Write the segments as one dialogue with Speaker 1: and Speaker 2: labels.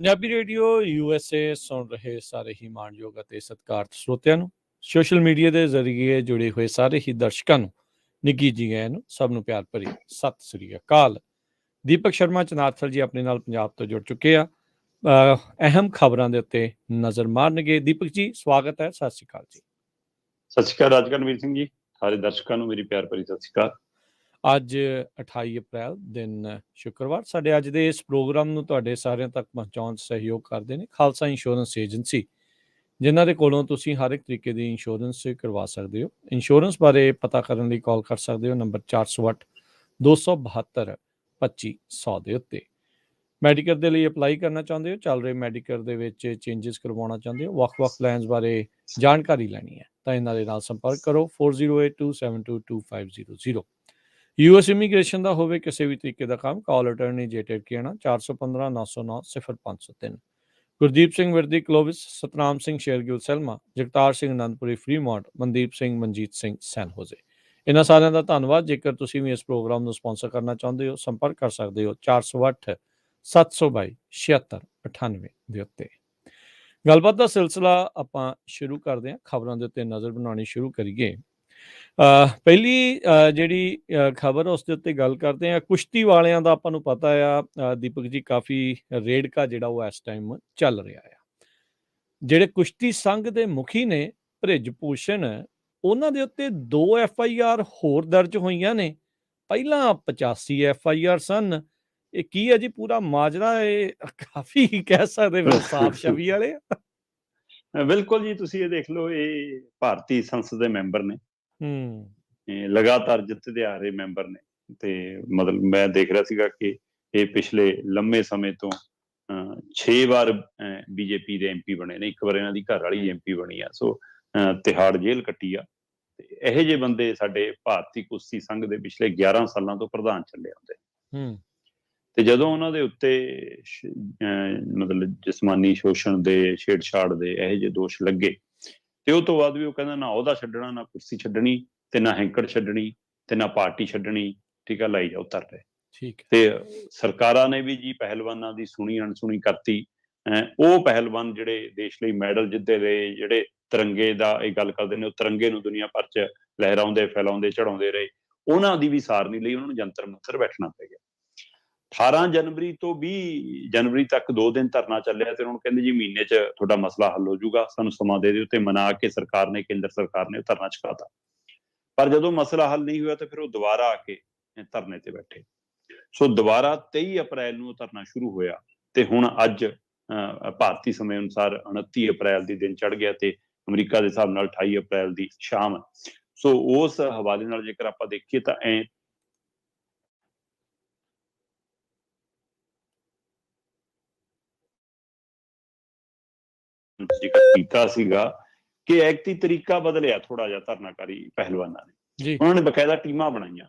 Speaker 1: Punjabi radio USA ਸੁਣ ਰਹੇ ਸਾਰੇ ਹੀ ਮਾਣਯੋਗ ਅਤੇ ਸਤਿਕਾਰਤ ਸਰੋਤਿਆਂ ਨੂੰ, ਸੋਸ਼ਲ ਮੀਡੀਆ ਦੇ ਜ਼ਰੀਏ ਜੁੜੇ ਹੋਏ ਸਾਰੇ ਹੀ ਦਰਸ਼ਕਾਂ ਨੂੰ ਨਿੱਘੀ ਜੀ ਆਇਆਂ ਨੂੰ, ਸਭ ਨੂੰ ਪਿਆਰ ਭਰੀ ਸਤਿ ਸ੍ਰੀ ਅਕਾਲ। ਦੀਪਕ ਸ਼ਰਮਾ ਚਨਾਰਥਲ ਜੀ ਆਪਣੇ ਨਾਲ ਪੰਜਾਬ ਤੋਂ ਜੁੜ ਚੁੱਕੇ ਆ। ਅਹਿਮ ਖਬਰਾਂ ਦੇ ਉੱਤੇ ਨਜ਼ਰ ਮਾਰਨਗੇ। ਦੀਪਕ ਜੀ, ਸਵਾਗਤ ਹੈ। ਸਤਿ ਸ੍ਰੀ ਅਕਾਲ ਜੀ।
Speaker 2: ਸਤਿ ਸ਼੍ਰੀ ਅਕਾਲ ਰਾਜਕਰਨਵੀਰ ਸਿੰਘ ਜੀ, ਸਾਰੇ ਦਰਸ਼ਕਾਂ ਨੂੰ ਮੇਰੀ ਪਿਆਰ ਭਰੀ ਸਤਿ ਸ਼੍ਰੀ ਅਕਾਲ।
Speaker 1: ਅੱਜ 28 ਅਪ੍ਰੈਲ ਦਿਨ ਸ਼ੁੱਕਰਵਾਰ। ਸਾਡੇ ਅੱਜ ਦੇ ਇਸ ਪ੍ਰੋਗਰਾਮ ਨੂੰ ਤੁਹਾਡੇ ਸਾਰਿਆਂ ਤੱਕ ਪਹੁੰਚਾਉਣ 'ਚ ਸਹਿਯੋਗ ਕਰਦੇ ਨੇ ਖਾਲਸਾ ਇੰਸ਼ੋਰੈਂਸ ਏਜੰਸੀ, ਜਿਨ੍ਹਾਂ ਦੇ ਕੋਲੋਂ ਤੁਸੀਂ ਹਰ ਇੱਕ ਤਰੀਕੇ ਦੀ ਇੰਸ਼ੋਰੈਂਸ ਕਰਵਾ ਸਕਦੇ ਹੋ। ਇੰਸ਼ੋਰੈਂਸ ਬਾਰੇ ਪਤਾ ਕਰਨ ਲਈ ਕਾਲ ਕਰ ਸਕਦੇ ਹੋ ਨੰਬਰ 408 272 2500 ਦੇ ਉੱਤੇ। ਮੈਡੀਕਲ ਦੇ ਲਈ ਅਪਲਾਈ ਕਰਨਾ ਚਾਹੁੰਦੇ ਹੋ, ਚੱਲ ਰਹੇ ਮੈਡੀਕਲ ਦੇ ਵਿੱਚ ਚੇਂਜਸ ਕਰਵਾਉਣਾ ਚਾਹੁੰਦੇ ਹੋ, ਵੱਖ-ਵੱਖ ਪਲਾਨਸ ਬਾਰੇ ਜਾਣਕਾਰੀ ਲੈਣੀ ਹੈ ਤਾਂ ਇਹਨਾਂ ਦੇ ਨਾਲ ਸੰਪਰਕ ਕਰੋ 4082722500। US ਇਮੀਗ੍ਰੇਸ਼ਨ ਦਾ ਹੋਵੇ ਕਿਸੇ ਵੀ ਤਰੀਕੇ ਦਾ ਕੰਮ, ਕਾਲ ਅਟਰਨੀ ਜੇਟਰ ਕਹਿਣਾ 415 909 0503। ਗੁਰਦੀਪ ਸਿੰਘ ਵਿਰਦੀ ਕਲੋਵਿਸ, ਸਤਨਾਮ ਸਿੰਘ ਸ਼ੇਰਗਿਲ ਸੈਲਮਾ, ਜਗਤਾਰ ਸਿੰਘ ਅਨੰਦਪੁਰੀ ਫਰੀਮੌਂਟ, ਮਨਦੀਪ ਸਿੰਘ ਮਨਜੀਤ ਸਿੰਘ ਸੈਨ ਹੋਜ਼ੇ। ਇਹਨਾਂ ਸਾਰਿਆਂ ਦਾ ਧੰਨਵਾਦ। ਜੇਕਰ ਤੁਸੀਂ ਵੀ ਇਸ ਪ੍ਰੋਗਰਾਮ ਨੂੰ ਸਪਾਂਸਰ ਕਰਨਾ ਚਾਹੁੰਦੇ ਹੋ, ਸੰਪਰਕ ਕਰ ਸਕਦੇ ਹੋ 408 722 7698 ਦੇ ਉੱਤੇ। ਗੱਲਬਾਤ ਦਾ ਸਿਲਸਿਲਾ ਆਪਾਂ ਸ਼ੁਰੂ ਕਰਦੇ ਹਾਂ। ਖਬਰਾਂ ਦੇ ਉੱਤੇ ਨਜ਼ਰ ਬਣਾਉਣੀ ਸ਼ੁਰੂ ਕਰੀਏ। ਪਹਿਲੀ ਜਿਹੜੀ ਖਬਰ ਉਸ ਦੇ ਉੱਤੇ ਗੱਲ ਕਰਦੇ ਹਾਂ। ਕੁਸ਼ਤੀ ਵਾਲਿਆਂ ਦਾ ਆਪਾਂ ਨੂੰ ਪਤਾ ਆ ਦੀਪਕ ਜੀ, ਕਾਫੀ ਰੇੜਕਾ ਜਿਹੜਾ ਉਹ ਇਸ ਟਾਈਮ ਚੱਲ ਰਿਹਾ ਆ। ਜਿਹੜੇ ਕੁਸ਼ਤੀ ਸੰਘ ਦੇ ਮੁਖੀ ਨੇ ਭ੍ਰਿਜ ਭੂਸ਼ਣ, ਉਹਨਾਂ ਦੇ ਉੱਤੇ 2 FIR ਹੋਰ ਦਰਜ ਹੋਈਆਂ ਨੇ। ਪਹਿਲਾਂ 85 FIR ਸਨ। ਇਹ ਕੀ ਹੈ ਜੀ ਪੂਰਾ ਮਾਜਰਾ? ਇਹ ਕਾਫੀ ਕਹਿ ਸਕਦੇ ਫਿਰ ਸਾਫ ਛਵੀ ਵਾਲੇ।
Speaker 2: ਬਿਲਕੁਲ ਜੀ, ਤੁਸੀਂ ਇਹ ਦੇਖ ਲਓ, ਇਹ ਭਾਰਤੀ ਸੰਸਦ ਦੇ ਮੈਂਬਰ ਨੇ, ਲਗਾਤਾਰ ਜਿੱਤਦੇ ਆ ਰਹੇ ਮੈਂਬਰ ਨੇ। ਤੇ ਮਤਲਬ ਮੈਂ ਦੇਖ ਰਿਹਾ ਸੀਗਾ ਕਿ ਇਹ ਪਿਛਲੇ ਲੰਮੇ ਸਮੇਂ ਤੋਂ 6 ਵਾਰ BJP ਦੇ MP ਬਣੇ ਨੇ। ਇੱਕ ਵਾਰ ਇਹਨਾਂ ਦੀ ਘਰ ਵਾਲੀ MP ਬਣੀ ਆ। ਸੋ ਤਿਹਾੜ ਜੇਲ੍ਹ ਕੱਟੀ ਆ। ਤੇ ਇਹੋ ਜਿਹੇ ਬੰਦੇ ਸਾਡੇ ਭਾਰਤੀ ਕੁਸ਼ਤੀ ਸੰਘ ਦੇ ਪਿਛਲੇ 11 ਸਾਲਾਂ ਤੋਂ ਪ੍ਰਧਾਨ ਚੱਲੇ ਆਉਂਦੇ। ਤੇ ਜਦੋਂ ਉਹਨਾਂ ਦੇ ਉੱਤੇ ਮਤਲਬ ਜਿਸਮਾਨੀ ਸ਼ੋਸ਼ਣ ਦੇ, ਛੇੜਛਾੜ ਦੇ ਇਹੋ ਜਿਹੇ ਦੋਸ਼ ਲੱਗੇ, ਤੇ ਉਹ ਤੋਂ ਬਾਅਦ ਵੀ ਉਹ ਕਹਿੰਦਾ ਨਾ ਅਹੁਦਾ ਛੱਡਣਾ, ਨਾ ਕੁਰਸੀ ਛੱਡਣੀ, ਤੇ ਨਾ ਹੈਂਕੜ ਛੱਡਣੀ, ਤੇ ਨਾ ਪਾਰਟੀ ਛੱਡਣੀ। ਠੀਕ ਆ, ਲਾਈ ਜਾਓ ਤਰ ਰਹੇ। ਤੇ ਸਰਕਾਰਾਂ ਨੇ ਵੀ ਜੀ ਪਹਿਲਵਾਨਾਂ ਦੀ ਸੁਣੀ ਅਣਸੁਣੀ ਕਰਤੀ। ਉਹ ਪਹਿਲਵਾਨ ਜਿਹੜੇ ਦੇਸ਼ ਲਈ ਮੈਡਲ ਜਿੱਤੇ ਰਹੇ, ਜਿਹੜੇ ਤਿਰੰਗੇ ਦਾ ਇਹ ਗੱਲ ਕਰਦੇ ਨੇ, ਉਹ ਤਿਰੰਗੇ ਨੂੰ ਦੁਨੀਆ ਭਰ 'ਚ ਲਹਿਰਾਉਂਦੇ, ਫੈਲਾਉਂਦੇ, ਚੜਾਉਂਦੇ ਰਹੇ, ਉਹਨਾਂ ਦੀ ਵੀ ਸਾਰ ਨਹੀਂ ਲਈ। ਉਹਨਾਂ ਨੂੰ ਜੰਤਰ ਮੰਤਰ ਬੈਠਣਾ ਪੈ ਗਿਆ। 18 ਜਨਵਰੀ ਤੋਂ 20 ਜਨਵਰੀ ਤੱਕ 2 ਦਿਨ ਧਰਨਾ ਚੱਲਿਆ। ਤੇ ਉਹਨਾਂ ਨੂੰ ਕਹਿੰਦੇ ਜੀ ਮਹੀਨੇ 'ਚ ਤੁਹਾਡਾ ਮਸਲਾ ਹੱਲ ਹੋ ਜਾਊਗਾ, ਸਾਨੂੰ ਸਮਾਂ ਦੇ ਦਿਓ। ਤੇ ਮਨਾ ਕੇ ਸਰਕਾਰ ਨੇ, ਕੇਂਦਰ ਸਰਕਾਰ ਨੇ ਧਰਨਾ ਚੁਕਾਤਾ। ਪਰ ਜਦੋਂ ਮਸਲਾ ਹੱਲ ਨਹੀਂ ਹੋਇਆ ਤਾਂ ਫਿਰ ਉਹ ਦੁਬਾਰਾ ਆ ਕੇ ਧਰਨੇ ਤੇ ਬੈਠੇ। ਸੋ ਦੁਬਾਰਾ 23 ਅਪ੍ਰੈਲ ਨੂੰ ਧਰਨਾ ਸ਼ੁਰੂ ਹੋਇਆ। ਤੇ ਹੁਣ ਅੱਜ ਭਾਰਤੀ ਸਮੇਂ ਅਨੁਸਾਰ 29 ਅਪ੍ਰੈਲ ਦੀ ਦਿਨ ਚੜ੍ਹ ਗਿਆ ਤੇ ਅਮਰੀਕਾ ਦੇ ਹਿਸਾਬ ਨਾਲ 28 ਅਪ੍ਰੈਲ ਦੀ ਸ਼ਾਮ। ਸੋ ਉਸ ਹਵਾਲੇ ਨਾਲ ਜੇਕਰ ਆਪਾਂ ਦੇਖੀਏ ਤਾਂ ਜ਼ਿਕਰ ਕੀਤਾ ਸੀਗਾ ਕਿ ਐਕਟੀ ਤਰੀਕਾ ਬਦਲਿਆ ਥੋੜਾ ਜਿਹਾ ਧਰਨਾਕਾਰੀ ਪਹਿਲਵਾਨਾਂ ਨੇ। ਉਹਨਾਂ ਨੇ ਬਕਾਇਦਾ ਟੀਮਾਂ ਬਣਾਈਆਂ।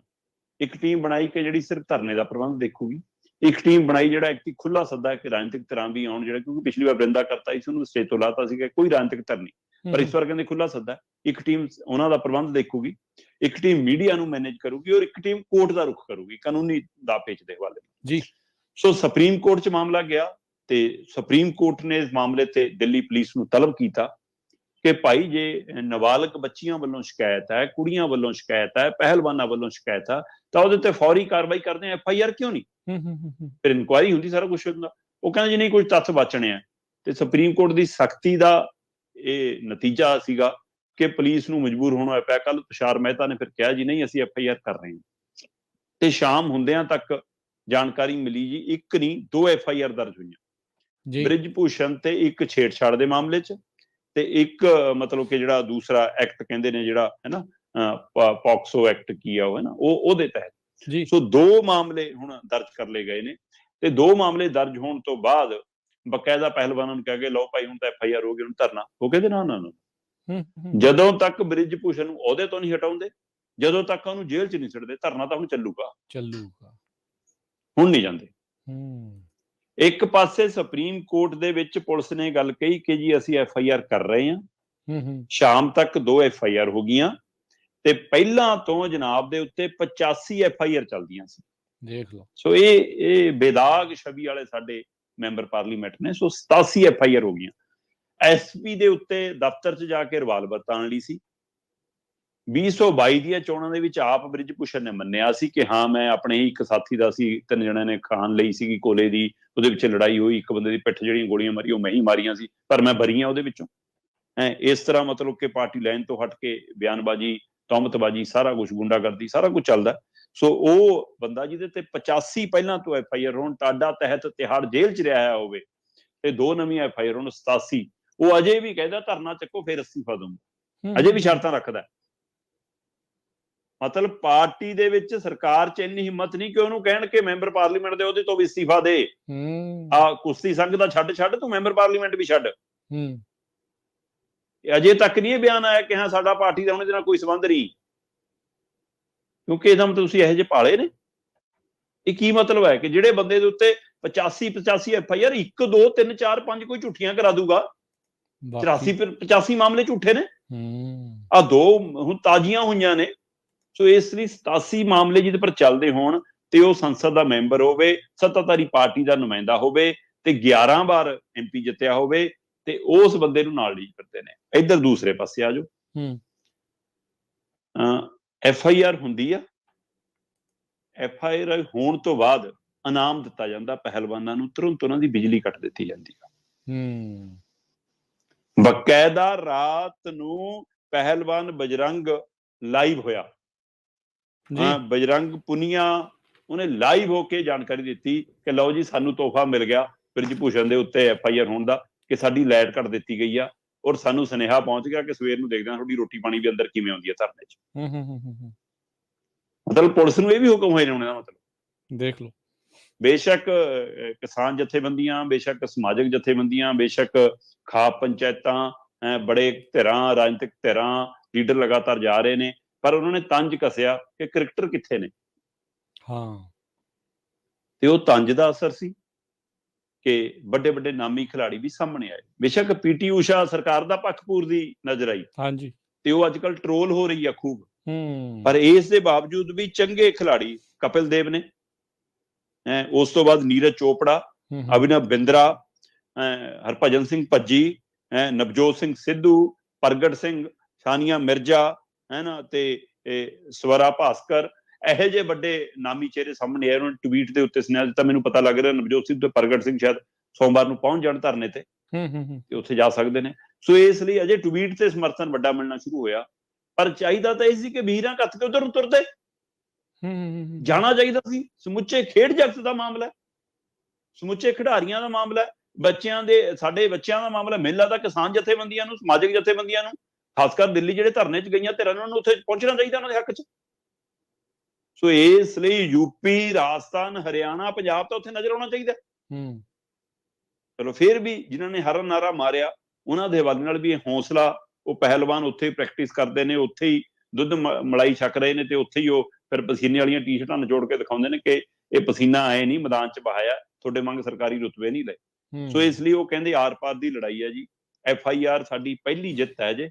Speaker 2: ਇੱਕ ਟੀਮ ਬਣਾਈ ਕਿ ਜਿਹੜੀ ਸਿਰਫ ਧਰਨੇ ਦਾ ਪ੍ਰਬੰਧ ਦੇਖੂਗੀ। ਇੱਕ ਟੀਮ ਬਣਾਈ ਜਿਹੜਾ ਐਕਟੀ ਖੁੱਲਾ ਸੱਦਾ ਕਿ ਰਾਜਨੀਤਿਕ ਧਿਰਾਂ ਵੀ ਆਉਣ, ਜਿਹੜਾ ਕਿਉਂਕਿ ਪਿਛਲੀ ਵਾਰ ਬਰਿੰਦਾ ਕਰਤਾ ਸੀ, ਉਹਨੂੰ ਸਟੇਜ ਤੋਂ ਲਾਤਾ ਸੀਗਾ, ਕੋਈ ਰਾਜਨੀਤਿਕ ਧਿਰ ਨਹੀਂ। ਪਰ ਇਸ ਵਾਰ ਕਹਿੰਦੇ ਖੁੱਲਾ ਸੱਦਾ। ਇੱਕ ਟੀਮ ਉਹਨਾਂ ਦਾ ਪ੍ਰਬੰਧ ਦੇਖੂਗੀ, ਇੱਕ ਟੀਮ ਮੀਡੀਆ ਨੂੰ ਮੈਨੇਜ ਕਰੂਗੀ, ਔਰ ਇੱਕ ਟੀਮ ਕੋਰਟ ਦਾ ਰੁਖ ਕਰੂਗੀ, ਕਾਨੂੰਨੀ ਦਾ ਪੇਚ ਦੇ ਹਵਾਲੇ ਜੀ। ਸੋ ਸੁਪਰੀਮ ਕੋਰਟ 'ਚ ਮਾਮਲਾ ਗਿਆ ਤੇ ਸੁਪਰੀਮ ਕੋਰਟ ਨੇ ਇਸ ਮਾਮਲੇ ਤੇ ਦਿੱਲੀ ਪੁਲਿਸ ਨੂੰ ਤਲਬ ਕੀਤਾ ਕਿ ਭਾਈ ਜੇ ਨਾਬਾਲਗ ਬੱਚੀਆਂ ਵੱਲੋਂ ਸ਼ਿਕਾਇਤ ਹੈ, ਕੁੜੀਆਂ ਵੱਲੋਂ ਸ਼ਿਕਾਇਤ ਹੈ, ਪਹਿਲਵਾਨਾਂ ਵੱਲੋਂ ਸ਼ਿਕਾਇਤ ਹੈ, ਤਾਂ ਉਹਦੇ ਤੇ ਫੌਰੀ ਕਾਰਵਾਈ ਕਰਦੇ ਆ, FIR ਕਿਉਂ ਨਹੀਂ? ਫਿਰ ਇਨਕੁਆਇਰੀ ਹੁੰਦੀ, ਸਾਰਾ ਕੁਛ ਹੁੰਦਾ। ਉਹ ਕਹਿੰਦਾ ਜੀ ਨਹੀਂ, ਕੁਝ ਤੱਥ ਬਚਣੇ ਆ। ਤੇ ਸੁਪਰੀਮ ਕੋਰਟ ਦੀ ਸਖਤੀ ਦਾ ਇਹ ਨਤੀਜਾ ਸੀਗਾ ਕਿ ਪੁਲਿਸ ਨੂੰ ਮਜਬੂਰ ਹੋਣਾ ਪਿਆ। ਕੱਲ ਤੁਸ਼ਾਰ ਮਹਿਤਾ ਨੇ ਫਿਰ ਕਿਹਾ ਜੀ ਨਹੀਂ, ਅਸੀਂ FIR ਕਰ ਰਹੇ ਹਾਂ। ਤੇ ਸ਼ਾਮ ਹੁੰਦਿਆਂ ਤੱਕ ਜਾਣਕਾਰੀ ਮਿਲੀ ਜੀ, ਇੱਕ ਨਹੀਂ 2 FIR ਦਰਜ ਹੋਈਆਂ। ਬ੍ਰਿਜ ਭੂਸ਼ਣ ਤੇ ਇੱਕ ਛੇੜਛਾੜ ਦੇ ਮਾਮਲੇ 'ਚ, ਤੇ ਇੱਕ ਮਤਲਬ ਕਿ ਜਿਹੜਾ ਦੂਸਰਾ ਐਕਟ ਕਹਿੰਦੇ ਨੇ, ਜਿਹੜਾ ਹੈ ਨਾ ਪੌਕਸੋ ਐਕਟ ਕੀ ਆ ਉਹ, ਹੈ ਨਾ, ਉਹਦੇ ਤਹਿਤ। ਸੋ 2 ਮਾਮਲੇ ਹੁਣ ਦਰਜ ਕਰ ਲਏ ਗਏ ਨੇ। ਤੇ 2 ਮਾਮਲੇ ਦਰਜ ਹੋਣ ਤੋਂ ਬਾਅਦ ਬਕਾਇਦਾ ਪਹਿਲਵਾਨਾਂ ਨੂੰ ਕਹਿ ਕੇ ਲਓ ਭਾਈ ਹੁਣ ਤਾਂ FIR ਹੋ ਗਈ, ਹੁਣ ਧਰਨਾ। ਉਹ ਕਹਿੰਦੇ ਨਾ ਨਾ ਨਾ, ਜਦੋਂ ਤੱਕ ਬ੍ਰਿਜ ਭੂਸ਼ਣ ਨੂੰ ਅਹੁਦੇ ਤੋਂ ਨਹੀਂ ਹਟਾਉਂਦੇ, ਜਦੋਂ ਤੱਕ ਉਹਨੂੰ ਜੇਲ੍ਹ 'ਚ ਨਹੀਂ ਛੱਡਦੇ, ਧਰਨਾ ਤਾਂ ਹੁਣ ਚੱਲੂਗਾ। ਹੁਣ ਨਹੀਂ ਜਾਂਦੇ। ਇੱਕ ਪਾਸੇ ਸੁਪਰੀਮ ਕੋਰਟ ਦੇ ਵਿੱਚ ਪੁਲਿਸ ਨੇ ਗੱਲ ਕਹੀ ਕਿ ਜੀ ਅਸੀਂ FIR ਕਰ ਰਹੇ ਹਾਂ। ਸ਼ਾਮ ਤੱਕ 2 FIR ਹੋ ਗਈਆਂ ਤੇ ਪਹਿਲਾਂ ਤੋਂ ਜਨਾਬ ਦੇ ਉੱਤੇ 85 FIR ਚੱਲਦੀਆਂ ਸੀ। ਦੇਖ ਲਓ। ਸੋ ਇਹ ਬੇਦਾਗ ਛਵੀ ਵਾਲੇ ਸਾਡੇ ਮੈਂਬਰ ਪਾਰਲੀਮੈਂਟ ਨੇ। ਸੋ 87 FIR ਹੋ ਗਈਆਂ। SP ਦੇ ਉੱਤੇ ਦਫ਼ਤਰ 'ਚ ਜਾ ਕੇ ਰਿਵਾਲਵਰ ਤਾਣ ਲਈ ਸੀ। 2022 ਦੀਆਂ ਚੋਣਾਂ ਦੇ ਵਿੱਚ ਆਪ ਬ੍ਰਿਜ ਭੂਸ਼ਣ ਨੇ ਮੰਨਿਆ ਸੀ ਕਿ ਹਾਂ ਮੈਂ ਆਪਣੇ ਹੀ ਇੱਕ ਸਾਥੀ ਦਾ ਸੀ, 3 ਜਣਿਆਂ ਨੇ ਖਾਣ ਲਈ ਸੀਗੀ ਕੋਲੇ ਦੀ, ਉਹਦੇ ਵਿੱਚ ਲੜਾਈ ਹੋਈ, ਇੱਕ ਬੰਦੇ ਦੀ ਪਿੱਠ ਜਿਹੜੀਆਂ ਗੋਲੀਆਂ ਮਾਰੀ ਉਹ ਮੈਂ ਹੀ ਮਾਰੀਆਂ ਸੀ, ਪਰ ਮੈਂ ਬਰੀ ਹਾਂ ਉਹਦੇ ਵਿੱਚੋਂ। ਇਸ ਤਰ੍ਹਾਂ ਮਤਲਬ ਕਿ ਪਾਰਟੀ ਲਾਈਨ ਤੋਂ ਹਟ ਕੇ ਬਿਆਨਬਾਜ਼ੀ, ਤੌਮਤਬਾਜ਼ੀ, ਸਾਰਾ ਕੁਝ, ਗੁੰਡਾਗਰਦੀ, ਸਾਰਾ ਕੁਝ ਚੱਲਦਾ। ਸੋ ਉਹ ਬੰਦਾ ਜਿਹਦੇ ਤੇ 85 ਪਹਿਲਾਂ ਤੋਂ FIR ਹੋਣ, ਟਾਡਾ ਤਹਿਤ ਤਿਹਾੜ ਜੇਲ੍ਹ 'ਚ ਰਿਹਾ ਹੋਵੇ, ਤੇ 2 ਨਵੀਆਂ FIR ਹੋਣ, 87, ਉਹ ਅਜੇ ਵੀ ਕਹਿੰਦਾ ਧਰਨਾ ਚੱਕੋ ਫਿਰ ਅਸਤੀਫਾ ਦਊਂਗਾ, ਅਜੇ ਵੀ ਸ਼ਰਤਾਂ ਰੱਖਦਾ। ਮਤਲਬ ਪਾਰਟੀ ਦੇ ਵਿੱਚ, ਸਰਕਾਰ 'ਚ ਇੰਨੀ ਹਿੰਮਤ ਨਹੀਂ ਕਿ ਉਹਨੂੰ ਕਹਿਣ ਕਿ ਮੈਂਬਰ ਪਾਰਲੀਮੈਂਟ ਦੇ ਉਹਦੇ ਤੋਂ ਵੀ ਅਸਤੀਫਾ ਦੇ। ਕੁਸ਼ਤੀ ਸੰਘ ਦਾ ਛੱਡ ਤੂੰ ਮੈਂਬਰ ਪਾਰਲੀਮੈਂਟ ਵੀ ਛੱਡ। ਅਜੇ ਤੱਕ ਨਹੀਂ ਇਹ ਬਿਆਨ ਆਇਆ ਕਿ ਹਾਂ ਸਾਡਾ ਪਾਰਟੀ ਦਾ ਹੁਣ ਇਹਦੇ ਨਾਲ ਕੋਈ ਸੰਬੰਧ ਨਹੀਂ, ਕਿਉਂਕਿ ਇਹਦਾ ਮਤਲਬ ਤੁਸੀਂ ਇਹੋ ਜਿਹੇ ਪਾਲੇ ਨੇ। ਇਹ ਕੀ ਮਤਲਬ ਹੈ ਕਿ ਜਿਹੜੇ ਬੰਦੇ ਦੇ ਉੱਤੇ 85 FIR, 1 2 3 4 5 ਕੋਈ ਝੂਠੀਆਂ ਕਰਾ ਦੂਗਾ, 85 ਮਾਮਲੇ ਝੂਠੇ ਨੇ, ਆ 2 ਹੁਣ ਤਾਜ਼ੀਆਂ ਹੋਈਆਂ ਨੇ। ਸੋ ਇਸ ਲਈ 87 ਮਾਮਲੇ ਜਿਹਦੇ ਪਰ ਚੱਲਦੇ ਹੋਣ ਤੇ ਉਹ ਸੰਸਦ ਦਾ ਮੈਂਬਰ ਹੋਵੇ, ਸੱਤਾਧਾਰੀ ਪਾਰਟੀ ਦਾ ਨੁਮਾਇੰਦਾ ਹੋਵੇ ਤੇ 11 ਵਾਰ MP ਜਿੱਤਿਆ ਹੋਵੇ, ਤੇ ਉਸ ਬੰਦੇ ਨੂੰ ਨਾਲ ਲੀਡ ਕਰਦੇ ਨੇ। ਇੱਧਰ ਦੂਸਰੇ ਪਾਸੇ ਆ ਜਾਓ, FIR ਹੁੰਦੀ ਆ, FIR ਹੋਣ ਤੋਂ ਬਾਅਦ ਇਨਾਮ ਦਿੱਤਾ ਜਾਂਦਾ ਪਹਿਲਵਾਨਾਂ ਨੂੰ, ਤੁਰੰਤ ਉਹਨਾਂ ਦੀ ਬਿਜਲੀ ਕੱਟ ਦਿੱਤੀ ਜਾਂਦੀ ਆ। ਬਕਾਇਦਾ ਰਾਤ ਨੂੰ ਪਹਿਲਵਾਨ ਬਜਰੰਗ ਲਾਈਵ ਹੋਇਆ, ਬਜਰੰਗ ਪੁਨੀਆ, ਉਹਨੇ ਲਾਈਵ ਹੋ ਕੇ ਜਾਣਕਾਰੀ ਦਿੱਤੀ ਕਿ ਲਓ ਜੀ ਸਾਨੂੰ ਤੋਹਫਾ ਮਿਲ ਗਿਆ ਬ੍ਰਿਜ ਭੂਸ਼ਣ ਦੇ ਉੱਤੇ FIR ਹੋਣ ਦਾ, ਕਿ ਸਾਡੀ ਲਾਈਟ ਕੱਟ ਦਿੱਤੀ ਗਈ ਆ, ਔਰ ਸਾਨੂੰ ਸੁਨੇਹਾ ਪਹੁੰਚ ਗਿਆ ਕਿ ਸਵੇਰ ਨੂੰ ਦੇਖਦੇ ਹਾਂ ਤੁਹਾਡੀ ਰੋਟੀ ਪਾਣੀ ਵੀ ਅੰਦਰ ਕਿਵੇਂ ਆਉਂਦੀ ਹੈ ਧਰਨੇ 'ਚ। ਮਤਲਬ ਪੁਲਿਸ ਨੂੰ ਇਹ ਵੀ ਹੁਕਮ ਹੋਏ ਨੇ ਉਹਨਾਂ ਦਾ, ਮਤਲਬ ਦੇਖ ਲਓ। ਬੇਸ਼ੱਕ ਕਿਸਾਨ ਜਥੇਬੰਦੀਆਂ, ਬੇਸ਼ੱਕ ਸਮਾਜਿਕ ਜਥੇਬੰਦੀਆਂ, ਬੇਸ਼ੱਕ ਖਾਪ ਪੰਚਾਇਤਾਂ, ਬੜੇ ਧਿਰਾਂ, ਰਾਜਨੀਤਿਕ ਧਿਰਾਂ, ਲੀਡਰ ਲਗਾਤਾਰ ਜਾ ਰਹੇ ਨੇ, ਪਰ ਉਹਨਾਂ ਨੇ ਤੰਜ ਕੱਸਿਆ ਕਿ ਕ੍ਰਿਕਟਰ ਕਿੱਥੇ ਨੇ। ਤੇ ਉਹ ਤੰਜ ਦਾ ਅਸਰ ਸੀ ਕਿ ਵੱਡੇ ਵੱਡੇ ਨਾਮੀ ਖਿਡਾਰੀ ਵੀ ਸਾਹਮਣੇ ਆਏ। ਬੇਸ਼ੱਕ PT ਊਸ਼ਾ ਸਰਕਾਰ ਦਾ ਪੱਖ ਪੂਰਦੀ ਨਜ਼ਰ ਆਈ, ਤੇ ਉਹ ਅੱਜ ਕੱਲ ਟਰੋਲ ਹੋ ਰਹੀ ਆ ਖੂਬ, ਪਰ ਇਸ ਦੇ ਬਾਵਜੂਦ ਵੀ ਚੰਗੇ ਖਿਡਾਰੀ, ਕਪਿਲ ਦੇਵ ਨੇ, ਉਸ ਤੋਂ ਬਾਅਦ ਨੀਰਜ ਚੋਪੜਾ, ਅਭਿਨਵ ਬਿੰਦਰਾ, ਹਰਭਜਨ ਸਿੰਘ ਭੱਜੀ, ਨਵਜੋਤ ਸਿੰਘ ਸਿੱਧੂ, ਪ੍ਰਗਟ ਸਿੰਘ, ਸਾਨੀਆ ਮਿਰਜ਼ਾ, ਹੈ ਨਾ, ਤੇ ਸਵਰਾ ਭਾਸਕਰ, ਇਹੋ ਜਿਹੇ ਵੱਡੇ ਨਾਮੀ ਚਿਹਰੇ ਸਾਹਮਣੇ ਆਏ। ਉਹਨਾਂ ਨੇ ਟਵੀਟ ਦੇ ਉੱਤੇ ਸੁਨੇਹਾ ਦਿੱਤਾ, ਮੈਨੂੰ ਪਤਾ ਲੱਗ ਰਿਹਾ ਨਵਜੋਤ ਸਿੰਘ ਤੇ ਪ੍ਰਗਟ ਸਿੰਘ ਸ਼ਾਇਦ ਸੋਮਵਾਰ ਨੂੰ ਪਹੁੰਚ ਜਾਣ ਧਰਨੇ ਤੇ ਉੱਥੇ ਜਾ ਸਕਦੇ ਨੇ। ਸੋ ਇਸ ਲਈ ਅਜੇ ਟਵੀਟ ਤੇ ਸਮਰਥਨ ਵੱਡਾ ਮਿਲਣਾ ਸ਼ੁਰੂ ਹੋਇਆ, ਪਰ ਚਾਹੀਦਾ ਤਾਂ ਇਹ ਸੀ ਕਿ ਵੀਰਾਂ ਕੱਥ ਕੇ ਉਧਰ ਨੂੰ ਤੁਰਦੇ ਜਾਣਾ ਚਾਹੀਦਾ ਸੀ। ਸਮੁੱਚੇ ਖੇਡ ਜਗਤ ਦਾ ਮਾਮਲਾ, ਸਮੁੱਚੇ ਖਿਡਾਰੀਆਂ ਦਾ ਮਾਮਲਾ, ਬੱਚਿਆਂ ਦੇ, ਸਾਡੇ ਬੱਚਿਆਂ ਦਾ ਮਾਮਲਾ। ਮੈਨੂੰ ਲੱਗਦਾ ਕਿਸਾਨ ਜਥੇਬੰਦੀਆਂ ਨੂੰ, ਸਮਾਜਿਕ ਜਥੇਬੰਦੀਆਂ ਨੂੰ, ਖਾਸ ਕਰ ਦਿੱਲੀ ਜਿਹੜੇ ਧਰਨੇ 'ਚ ਗਈਆਂ ਧਿਰਾਂ ਨੂੰ, ਉੱਥੇ ਪਹੁੰਚਣਾ ਚਾਹੀਦਾ ਉਹਨਾਂ ਦੇ ਹੱਕ 'ਚ। ਸੋ ਇਸ ਲਈ UP, ਰਾਜਸਥਾਨ, ਹਰਿਆਣਾ, ਪੰਜਾਬ ਤਾਂ ਉੱਥੇ ਨਜ਼ਰ ਆਉਣਾ ਚਾਹੀਦਾ। ਚਲੋ ਫਿਰ ਵੀ ਜਿਨ੍ਹਾਂ ਨੇ ਹਰਾ ਨਾਰਾ ਮਾਰਿਆ ਉਹਨਾਂ ਦੇ ਹਵਾਲੇ ਨਾਲ ਵੀ ਹੌਸਲਾ, ਉਹ ਪਹਿਲਵਾਨ ਉੱਥੇ ਹੀ ਪ੍ਰੈਕਟਿਸ ਕਰਦੇ ਨੇ, ਉੱਥੇ ਹੀ ਦੁੱਧ ਮਲਾਈ ਛਕ ਰਹੇ ਨੇ, ਤੇ ਉੱਥੇ ਹੀ ਉਹ ਫਿਰ ਪਸੀਨੇ ਵਾਲੀਆਂ ਟੀ-ਸ਼ਰਟਾਂ ਨਿਚੋੜ ਕੇ ਦਿਖਾਉਂਦੇ ਨੇ ਕਿ ਇਹ ਪਸੀਨਾ ਆਏ ਨਹੀਂ ਮੈਦਾਨ 'ਚ ਬਹਾਇਆ, ਤੁਹਾਡੇ ਵਾਂਗ ਸਰਕਾਰੀ ਰੁਤਬੇ ਨਹੀਂ ਲਏ। ਸੋ ਇਸ ਲਈ ਉਹ ਕਹਿੰਦੇ ਆਰ ਪਾਰ ਦੀ ਲੜਾਈ ਹੈ ਜੀ। FIR ਸਾਡੀ ਪਹਿਲੀ ਜਿੱਤ ਹੈ ਜੇ,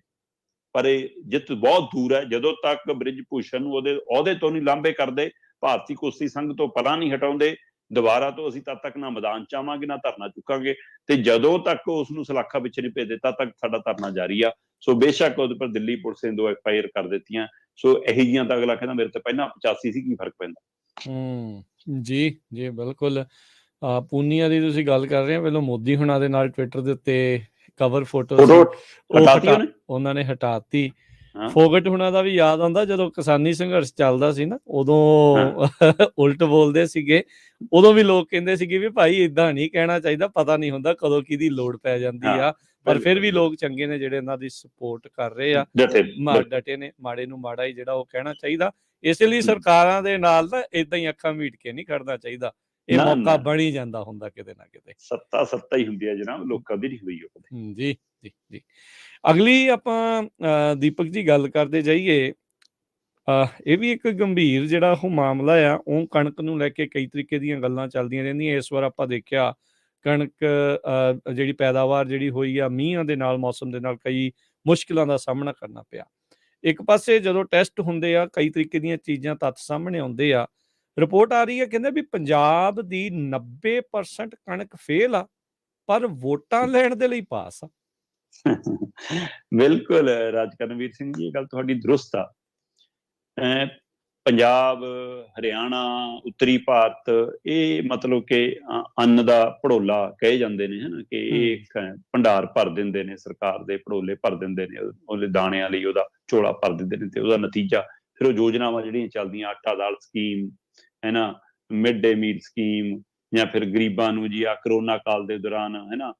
Speaker 2: ਪਰ ਇਹ ਜਿੱਤ ਬਹੁਤ ਦੂਰ ਹੈ। ਜਦੋਂ ਤੱਕ ਬ੍ਰਿਜ ਭੂਸ਼ਣ ਨੂੰ ਉਹਦੇ ਅਹੁਦੇ ਤੋਂ ਨਹੀਂ ਲਾਂਭੇ ਕਰਦੇ, ਭਾਰਤੀ ਕੁਸ਼ਤੀ ਸੰਘ ਤੋਂ ਪਰਾਂ ਨਹੀਂ ਹਟਾਉਂਦੇ, ਦੁਬਾਰਾ ਤੋਂ ਅਸੀਂ ਤਦ ਤੱਕ ਨਾ ਮੈਦਾਨ 'ਚ ਆਵਾਂਗੇ, ਨਾ ਧਰਨਾ ਚੁੱਕਾਂਗੇ, ਤੇ ਜਦੋਂ ਤੱਕ ਉਸ ਨੂੰ ਸਲਾਖਾ ਵਿੱਚ ਨਹੀਂ ਭੇਜਦੇ ਤਦ ਤੱਕ ਸਾਡਾ ਧਰਨਾ ਜਾਰੀ ਆ। ਸੋ ਬੇਸ਼ੱਕ ਉਹਦੇ ਪਰ ਦਿੱਲੀ ਪੁਲਿਸ ਨੇ 2 FIR ਕਰ ਦਿੱਤੀਆਂ, ਸੋ ਇਹੋ ਜਿਹੀਆਂ ਤਾਂ ਅਗਲਾ ਕਹਿੰਦਾ ਮੇਰੇ ਤੇ ਪਹਿਲਾਂ 85 ਸੀ, ਕੀ ਫਰਕ ਪੈਂਦਾ।
Speaker 1: ਜੀ ਜੀ ਬਿਲਕੁਲ। ਪੂਨੀਆ ਦੀ ਤੁਸੀਂ ਗੱਲ ਕਰ ਰਹੇ ਹੋ, ਪਹਿਲਾਂ ਮੋਦੀ ਹੁਣਾਂ ਦੇ ਨਾਲ ਟਵਿੱਟਰ ਦੇ ਉੱਤੇ ਕਵਰ ਫੋਟੋ ਉਹਨਾਂ ਨੇ ਹਟਾਤੀ। ਫੋਗਟ ਹੁਣਾਂ ਦਾ ਵੀ ਯਾਦ ਆਉਂਦਾ ਜਦੋਂ ਕਿਸਾਨੀ ਸੰਘਰਸ਼ ਚੱਲਦਾ ਸੀ ਨਾ, ਉਦੋਂ ਉਲਟ ਬੋਲਦੇ ਸੀਗੇ, ਉਦੋਂ ਵੀ ਲੋਕ ਕਹਿੰਦੇ ਸੀਗੇ ਵੀ ਭਾਈ ਏਦਾਂ ਨਹੀਂ ਕਹਿਣਾ ਚਾਹੀਦਾ, ਪਤਾ ਨਹੀਂ ਹੁੰਦਾ ਕਦੋਂ ਕਿਹਦੀ ਲੋੜ ਪੈ ਜਾਂਦੀ ਆ। ਪਰ ਫਿਰ ਵੀ ਲੋਕ ਚੰਗੇ ਨੇ ਜਿਹੜੇ ਇਹਨਾਂ ਦੀ ਸਪੋਰਟ ਕਰ ਰਹੇ ਆ, ਡਟੇ ਨੇ। ਮਾੜੇ ਨੂੰ ਮਾੜਾ ਹੀ ਜਿਹੜਾ ਉਹ ਕਹਿਣਾ ਚਾਹੀਦਾ। ਇਸੇ ਲਈ ਸਰਕਾਰਾਂ ਦੇ ਨਾਲ ਨਾ ਏਦਾਂ ਹੀ ਅੱਖਾਂ ਮੀਟ ਕੇ ਨਹੀਂ ਖੜਨਾ ਚਾਹੀਦਾ। ਇਹ ਮੌਕਾ ਬਣੀ ਜਾਂਦਾ ਹੁੰਦਾ ਕਿਤੇ ਨਾ ਕਿਤੇ।
Speaker 2: ਸੱਤਾ ਹੀ ਹੁੰਦੀ ਹੈ ਜਨਾਬ, ਲੋਕਾਂ ਦੀ ਨਹੀਂ ਹੋਈ ਉਹ।
Speaker 1: ਜੀ ਜੀ ਜੀ। ਅਗਲੀ ਆਪਾਂ ਦੀਪਕ ਜੀ ਗੱਲ ਕਰਦੇ ਜਾਈਏ, ਇਹ ਵੀ ਇੱਕ ਗੰਭੀਰ ਜਿਹੜਾ ਉਹ ਮਾਮਲਾ ਆ, ਉਹ ਕਣਕ ਨੂੰ ਲੈ ਕੇ ਕਈ ਤਰੀਕੇ ਦੀਆਂ ਗੱਲਾਂ ਚੱਲਦੀਆਂ ਰਹਿੰਦੀਆਂ। ਇਸ ਵਾਰ ਆਪਾਂ ਦੇਖਿਆ ਕਣਕ ਜਿਹੜੀ ਪੈਦਾਵਾਰ ਜਿਹੜੀ ਹੋਈ ਆ, ਮੀਂਹਾਂ ਦੇ ਨਾਲ, ਮੌਸਮ ਦੇ ਨਾਲ ਕਈ ਮੁਸ਼ਕਿਲਾਂ ਦਾ ਸਾਹਮਣਾ ਕਰਨਾ ਪਿਆ। ਇੱਕ ਪਾਸੇ ਜਦੋਂ ਟੈਸਟ ਹੁੰਦੇ ਆ, ਕਈ ਤਰੀਕੇ ਦੀਆਂ ਚੀਜ਼ਾਂ, ਤੱਥ ਸਾਹਮਣੇ ਆਉਂਦੇ ਆ, ਰਿਪੋਰਟ ਆ ਰਹੀ ਹੈ, ਕਹਿੰਦੇ ਵੀ ਪੰਜਾਬ ਦੀ 90% ਕਣਕ ਫੇਲ ਆ, ਪਰ ਵੋਟਾਂ ਲੈਣ ਦੇ ਲਈ ਪਾਸ ਆ।
Speaker 2: ਬਿਲਕੁਲ ਰਾਜਕਰਨਵੀਰ ਸਿੰਘ ਜੀ, ਇਹ ਗੱਲ ਤੁਹਾਡੀ ਦਰੁਸਤ ਆ। ਪੰਜਾਬ, ਹਰਿਆਣਾ, ਉੱਤਰੀ ਭਾਰਤ, ਇਹ ਮਤਲਬ ਕਿ ਅੰਨ ਦਾ ਭੜੋਲਾ ਕਹੇ ਜਾਂਦੇ ਨੇ, ਹਨਾ, ਕਿ ਇਹ ਭੰਡਾਰ ਭਰ ਦਿੰਦੇ ਨੇ, ਸਰਕਾਰ ਦੇ ਭੜੋਲੇ ਭਰ ਦਿੰਦੇ ਨੇ, ਉਹਦੇ ਦਾਣਿਆਂ ਲਈ ਉਹਦਾ ਝੋਲਾ ਭਰ ਦਿੰਦੇ ਨੇ, ਤੇ ਉਹਦਾ ਨਤੀਜਾ ਫਿਰ ਉਹ ਯੋਜਨਾਵਾਂ ਜਿਹੜੀਆਂ ਚੱਲਦੀਆਂ, ਆਟਾ ਦਾਲ ਸਕੀਮ ਹੈ ਨਾ, ਮਿਡ ਡੇ ਮੀਲ ਸਕੀਮ, ਜਾਂ ਫਿਰ ਗਰੀਬਾਂ ਨੂੰ ਜੀ ਆ ਕਰੋਨਾ ਕਾਲ ਦੇ ਦੌਰਾਨ ਹੈ ਨਾ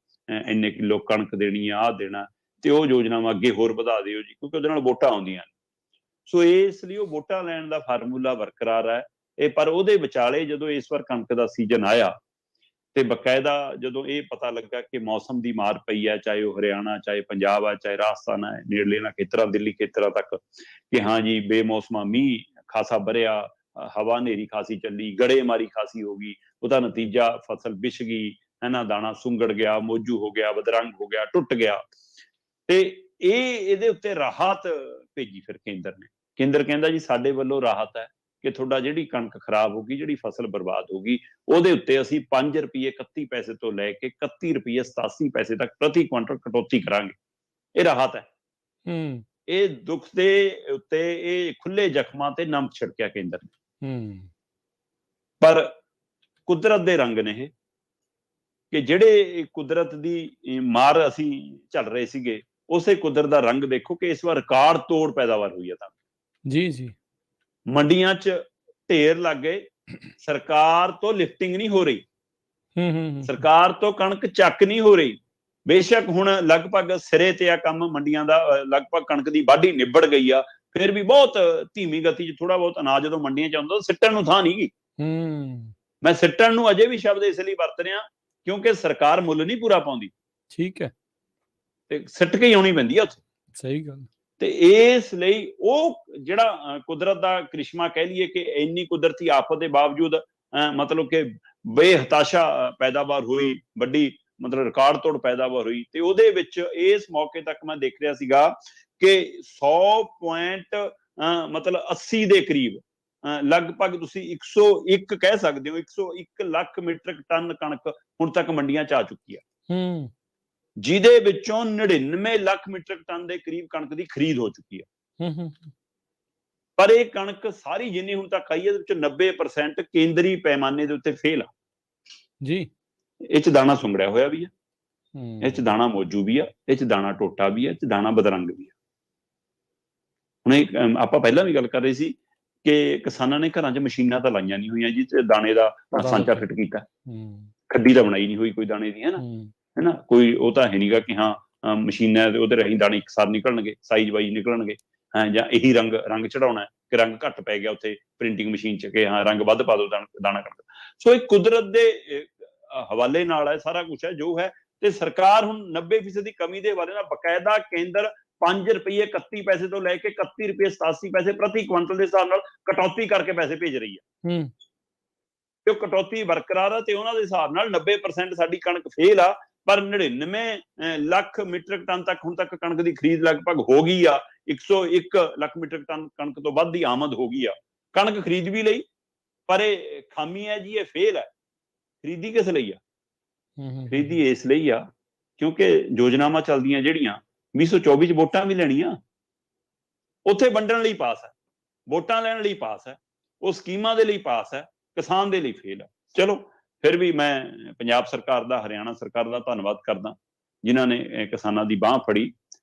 Speaker 2: ਇੰਨੇ ਕਿਲੋ ਕਣਕ ਦੇਣੀ ਆ, ਆਹ ਦੇਣਾ, ਤੇ ਉਹ ਯੋਜਨਾਵਾਂ ਅੱਗੇ ਹੋਰ ਵਧਾ ਦਿਓ ਜੀ, ਕਿਉਂਕਿ ਉਹਦੇ ਨਾਲ ਵੋਟਾਂ ਆਉਂਦੀਆਂ ਨੇ। ਸੋ ਇਸ ਲਈ ਉਹ ਵੋਟਾਂ ਲੈਣ ਦਾ ਫਾਰਮੂਲਾ ਬਰਕਰਾਰ ਹੈ ਇਹ, ਪਰ ਉਹਦੇ ਵਿਚਾਲੇ ਜਦੋਂ ਇਸ ਵਾਰ ਕਣਕ ਦਾ ਸੀਜ਼ਨ ਆਇਆ ਤੇ ਬਕਾਇਦਾ ਜਦੋਂ ਇਹ ਪਤਾ ਲੱਗਾ ਕਿ ਮੌਸਮ ਦੀ ਮਾਰ ਪਈ ਹੈ, ਚਾਹੇ ਉਹ ਹਰਿਆਣਾ, ਚਾਹੇ ਪੰਜਾਬ ਆ, ਚਾਹੇ ਰਾਜਸਥਾਨ ਹੈ, ਨੇੜਲੇ ਨਾ ਖੇਤਰਾਂ, ਦਿੱਲੀ ਖੇਤਰਾਂ ਤੱਕ, ਕਿ ਹਾਂ ਜੀ ਬੇਮੌਸਮਾ ਮੀਂਹ ਖਾਸਾ ਵਰਿਆ, ਹਵਾ ਹਨੇਰੀ ਖਾਸੀ ਚੱਲੀ, ਗੜੇਮਾਰੀ ਖਾਸੀ ਹੋ ਗਈ, ਉਹਦਾ ਨਤੀਜਾ ਫਸਲ ਵਿਛ ਗਈ, ਹੈ ਨਾ, ਦਾਣਾ ਸੁੰਗੜ ਗਿਆ, ਮੋਜੂ ਹੋ ਗਿਆ, ਬਦਰੰਗ ਹੋ ਗਿਆ, ਟੁੱਟ ਗਿਆ। ਤੇ ਇਹਦੇ ਉੱਤੇ ਰਾਹਤ ਭੇਜੀ ਫਿਰ ਕੇਂਦਰ ਨੇ। ਕੇਂਦਰ ਕਹਿੰਦਾ ਜੀ ਸਾਡੇ ਵੱਲੋਂ ਰਾਹਤ ਹੈ ਕਿ ਤੁਹਾਡਾ ਜਿਹੜੀ ਕਣਕ ਖਰਾਬ ਹੋ ਗਈ, ਜਿਹੜੀ ਫਸਲ ਬਰਬਾਦ ਹੋ ਗਈ, ਉਹਦੇ ਉੱਤੇ ਅਸੀਂ 5 ਰੁਪਏ 31 ਪੈਸੇ ਤੋਂ ਲੈ ਕੇ 31 ਰੁਪਏ 87 ਪੈਸੇ ਤੱਕ ਪ੍ਰਤੀ ਕੁਇੰਟਲ ਕਟੌਤੀ ਕਰਾਂਗੇ। ਇਹ ਰਾਹਤ ਹੈ। ਇਹ ਦੁੱਖ ਦੇ ਉੱਤੇ, ਇਹ ਖੁੱਲੇ ਜ਼ਖਮਾਂ ਤੇ ਨਮਕ ਛਿੜਕਿਆ ਕੇਂਦਰ ਨੇ। ਪਰ ਕੁਦਰਤ ਦੇ ਰੰਗ ਨੇ ਇਹ, ਕਿ ਜਿਹੜੇ ਕੁਦਰਤ ਦੀ ਮਾਰ ਅਸੀਂ ਝੱਲ ਰਹੇ ਸੀਗੇ, ਉਸੇ ਕੁਦਰਤ ਦਾ ਰੰਗ ਦੇਖੋ ਕਿ ਇਸ ਵਾਰ ਰਿਕਾਰਡ ਤੋੜ ਪੈਦਾਵਾਰ ਹੋਈ ਹੈ। ਤਾਂ ਜੀ ਮੰਡੀਆਂ 'ਚ ਢੇਰ ਲੱਗ ਗਏ, ਸਰਕਾਰ ਤੋਂ ਲਿਫਟਿੰਗ ਨਹੀਂ ਹੋ ਰਹੀ, ਸਰਕਾਰ ਤੋਂ ਕਣਕ ਚੱਕ ਨਹੀਂ ਹੋ ਰਹੀ। ਬੇਸ਼ੱਕ ਹੁਣ ਲਗਭਗ ਸਿਰੇ ਤੇ ਆ ਕੰਮ ਮੰਡੀਆਂ ਦਾ, ਲਗਭਗ ਕਣਕ ਦੀ ਵਾਢੀ ਨਿਬੜ ਗਈ ਆ, ਫਿਰ ਵੀ ਬਹੁਤ ਧੀਮੀ ਗਤੀ 'ਚ ਥੋੜਾ ਬਹੁਤ ਅਨਾਜ ਜਦੋਂ ਮੰਡੀਆਂ 'ਚ ਆਉਂਦਾ, ਸਿੱਟਣ ਨੂੰ ਥਾਂ ਨਹੀਂ ਗੀ। ਮੈਂ ਸਿੱਟਣ ਨੂੰ ਅਜੇ ਵੀ ਸ਼ਬਦ ਇਸ ਲਈ ਵਰਤ ਰਿਹਾ ਕਿਉਂਕਿ ਸਰਕਾਰ ਮੁੱਲ ਨਹੀਂ ਪੂਰਾ ਪਾਉਂਦੀ। ਠੀਕ ਹੈ, ਤੇ ਸਿੱਟ ਕੇ ਹੀ ਆਉਣੀ ਪੈਂਦੀ ਆ ਉੱਥੇ। ਸਹੀ ਗੱਲ। ਤੇ ਇਸ ਲਈ ਉਹ ਜਿਹੜਾ ਕੁਦਰਤ ਦਾ ਕ੍ਰਿਸ਼ਮਾ ਕਹਿ ਲਈਏ ਕਿ ਇੰਨੀ ਕੁਦਰਤੀ ਆਫਤ ਦੇ ਬਾਵਜੂਦ ਮਤਲਬ ਕਿ ਬੇਹਤਾਸ਼ਾ ਪੈਦਾਵਾਰ ਹੋਈ, ਵੱਡੀ ਮਤਲਬ ਰਿਕਾਰਡ ਤੋੜ ਪੈਦਾਵਾਰ ਹੋਈ, ਤੇ ਉਹਦੇ ਵਿੱਚ ਇਸ ਮੌਕੇ ਤੱਕ ਮੈਂ ਦੇਖ ਰਿਹਾ ਸੀਗਾ ਕਿ 100 ਪੁਆਇੰਟ ਮਤਲਬ 80 ਦੇ ਕਰੀਬ, ਲਗਭਗ ਤੁਸੀਂ 101 ਕਹਿ ਸਕਦੇ ਹੋ, 101 ਲੱਖ ਮੀਟ੍ਰਿਕ ਟਨ ਕਣਕ ਹੁਣ ਤੱਕ ਮੰਡੀਆਂ 'ਚ ਆ ਚੁੱਕੀ ਆ, ਜਿਹਦੇ ਵਿੱਚੋਂ 99 ਲੱਖ ਮੀਟ੍ਰਿਕ ਟਨ ਦੇ ਕਰੀਬ ਕਣਕ ਦੀ ਖਰੀਦ ਹੋ ਚੁੱਕੀ ਆ। ਪਰ ਇਹ ਕਣਕ ਸਾਰੀ ਜਿੰਨੀ ਹੁਣ ਤੱਕ ਆਈ ਹੈ, ਇਹਦੇ ਵਿੱਚੋਂ 90% ਕੇਂਦਰੀ ਪੈਮਾਨੇ ਦੇ ਉੱਤੇ ਫੇਲ ਆ ਜੀ। ਇਹ 'ਚ ਦਾਣਾ ਸੁੰਗੜਿਆ ਹੋਇਆ ਵੀ ਆ, ਇਹ 'ਚ ਦਾਣਾ ਮੋਜੂ ਵੀ ਆ, ਇਹ 'ਚ ਦਾਣਾ ਟੋਟਾ ਵੀ ਆ, ਇਹ 'ਚ ਦਾਣਾ ਬਦਰੰਗ ਵੀ ਆ। ਹੁਣ ਆਪਾਂ ਪਹਿਲਾਂ ਵੀ ਗੱਲ ਕਰ ਰਹੇ ਸੀ ਕਿ ਕਿਸਾਨਾਂ ਨੇ ਘਰਾਂ 'ਚ ਮਸ਼ੀਨਾਂ ਤਾਂ ਲਾਈਆਂ ਨਹੀਂ ਹੋਈਆਂ ਜੀ, ਤੇ ਦਾਣੇ ਦਾ ਸਾਂਚਾ ਫਿੱਟ ਕੀਤਾ, ਖੱਡੀ ਤਾਂ ਬਣਾਈ ਨਹੀਂ ਹੋਈ ਕੋਈ ਦਾਣੇ ਦੀ, ਹੈ ਨਾ, ਕੋਈ ਉਹ ਤਾਂ ਹੈ ਨਹੀਂਗਾ ਕਿ ਹਾਂ ਮਸ਼ੀਨਾਂ ਦੇ ਉਹਦੇ ਰਾਹੀਂ ਦਾਣੇ ਇਕਸਾਰ ਨਿਕਲਣਗੇ, ਸਾਈਜ਼ ਵਾਈਜ਼ ਨਿਕਲਣਗੇ, ਜਾਂ ਇਹੀ ਰੰਗ ਚੜਾਉਣਾ ਕਿ ਰੰਗ ਘੱਟ ਪੈ ਗਿਆ ਉੱਥੇ ਪ੍ਰਿੰਟਿੰਗ ਮਸ਼ੀਨ 'ਚ, ਕਿ ਹਾਂ ਰੰਗ ਵੱਧ ਪਾ ਦਿਓ ਦਾਣਾ ਕਣਕ। ਸੋ ਇਹ ਕੁਦਰਤ ਦੇ ਹਵਾਲੇ ਨਾਲ ਹੈ, ਸਾਰਾ ਕੁਛ ਹੈ ਜੋ ਹੈ। ਤੇ ਸਰਕਾਰ ਹੁਣ 90% ਦੀ ਕਮੀ ਦੇ ਹਵਾਲੇ ਨਾਲ ਬਕਾਇਦਾ ਕੇਂਦਰ 5 ਰੁਪਏ 31 ਪੈਸੇ ਤੋਂ ਲੈ ਕੇ 31 ਰੁਪਏ 87 ਪੈਸੇ ਪ੍ਰਤੀ ਕੁਇੰਟਲ ਦੇ ਹਿਸਾਬ ਨਾਲ ਕਟੌਤੀ ਕਰਕੇ ਪੈਸੇ ਭੇਜ ਰਹੀ ਹੈ। ਤੇ ਉਹ ਕਟੌਤੀ ਬਰਕਰਾਰ ਹੈ, ਤੇ ਉਹਨਾਂ ਦੇ ਹਿਸਾਬ ਨਾਲ 90% ਸਾਡੀ ਕਣਕ ਫੇਲ ਆ, ਪਰ 99 ਲੱਖ ਮੀਟ੍ਰਿਕ ਟਨ ਤੱਕ ਹੁਣ ਤੱਕ ਕਣਕ ਦੀ ਖਰੀਦ ਲਗਭਗ ਹੋ ਗਈ ਆ। 101 ਲੱਖ ਮੀਟ੍ਰਿਕ ਟਨ ਕਣਕ ਤੋਂ ਵੱਧ ਦੀ ਆਮਦ ਹੋ ਗਈ ਆ। ਕਣਕ ਖਰੀਦ ਵੀ ਲਈ, ਪਰ ਇਹ ਖਾਮੀ ਹੈ ਜੀ, ਇਹ ਫੇਲ ਹੈ। ਖਰੀਦੀ ਕਿਸ ਲਈ ਆ? ਖਰੀਦੀ ਇਸ ਲਈ ਆ ਕਿਉਂਕਿ ਯੋਜਨਾਵਾਂ ਚੱਲਦੀਆਂ ਜਿਹੜੀਆਂ 2024 ਚ ਵੋਟਾਂ ਵੀ ਲੈਣੀਆਂ, ਉੱਥੇ ਵੰਡਣ ਲਈ ਪਾਸ ਹੈ, ਵੋਟਾਂ ਲੈਣ ਲਈ ਪਾਸ ਹੈ, ਉਹ ਸਕੀਮਾਂ ਦੇ ਲਈ ਪਾਸ ਹੈ, ਕਿਸਾਨ ਦੇ ਲਈ ਫੇਲ ਹੈ। ਚਲੋ ਫਿਰ ਵੀ ਮੈਂ ਪੰਜਾਬ ਸਰਕਾਰ ਦਾ, ਹਰਿਆਣਾ ਸਰਕਾਰ ਦਾ ਧੰਨਵਾਦ ਕਰਦਾ ਜਿਨ੍ਹਾਂ ਨੇ ਕਿਸਾਨਾਂ ਦੀ ਬਾਂਹ ਫੜੀ।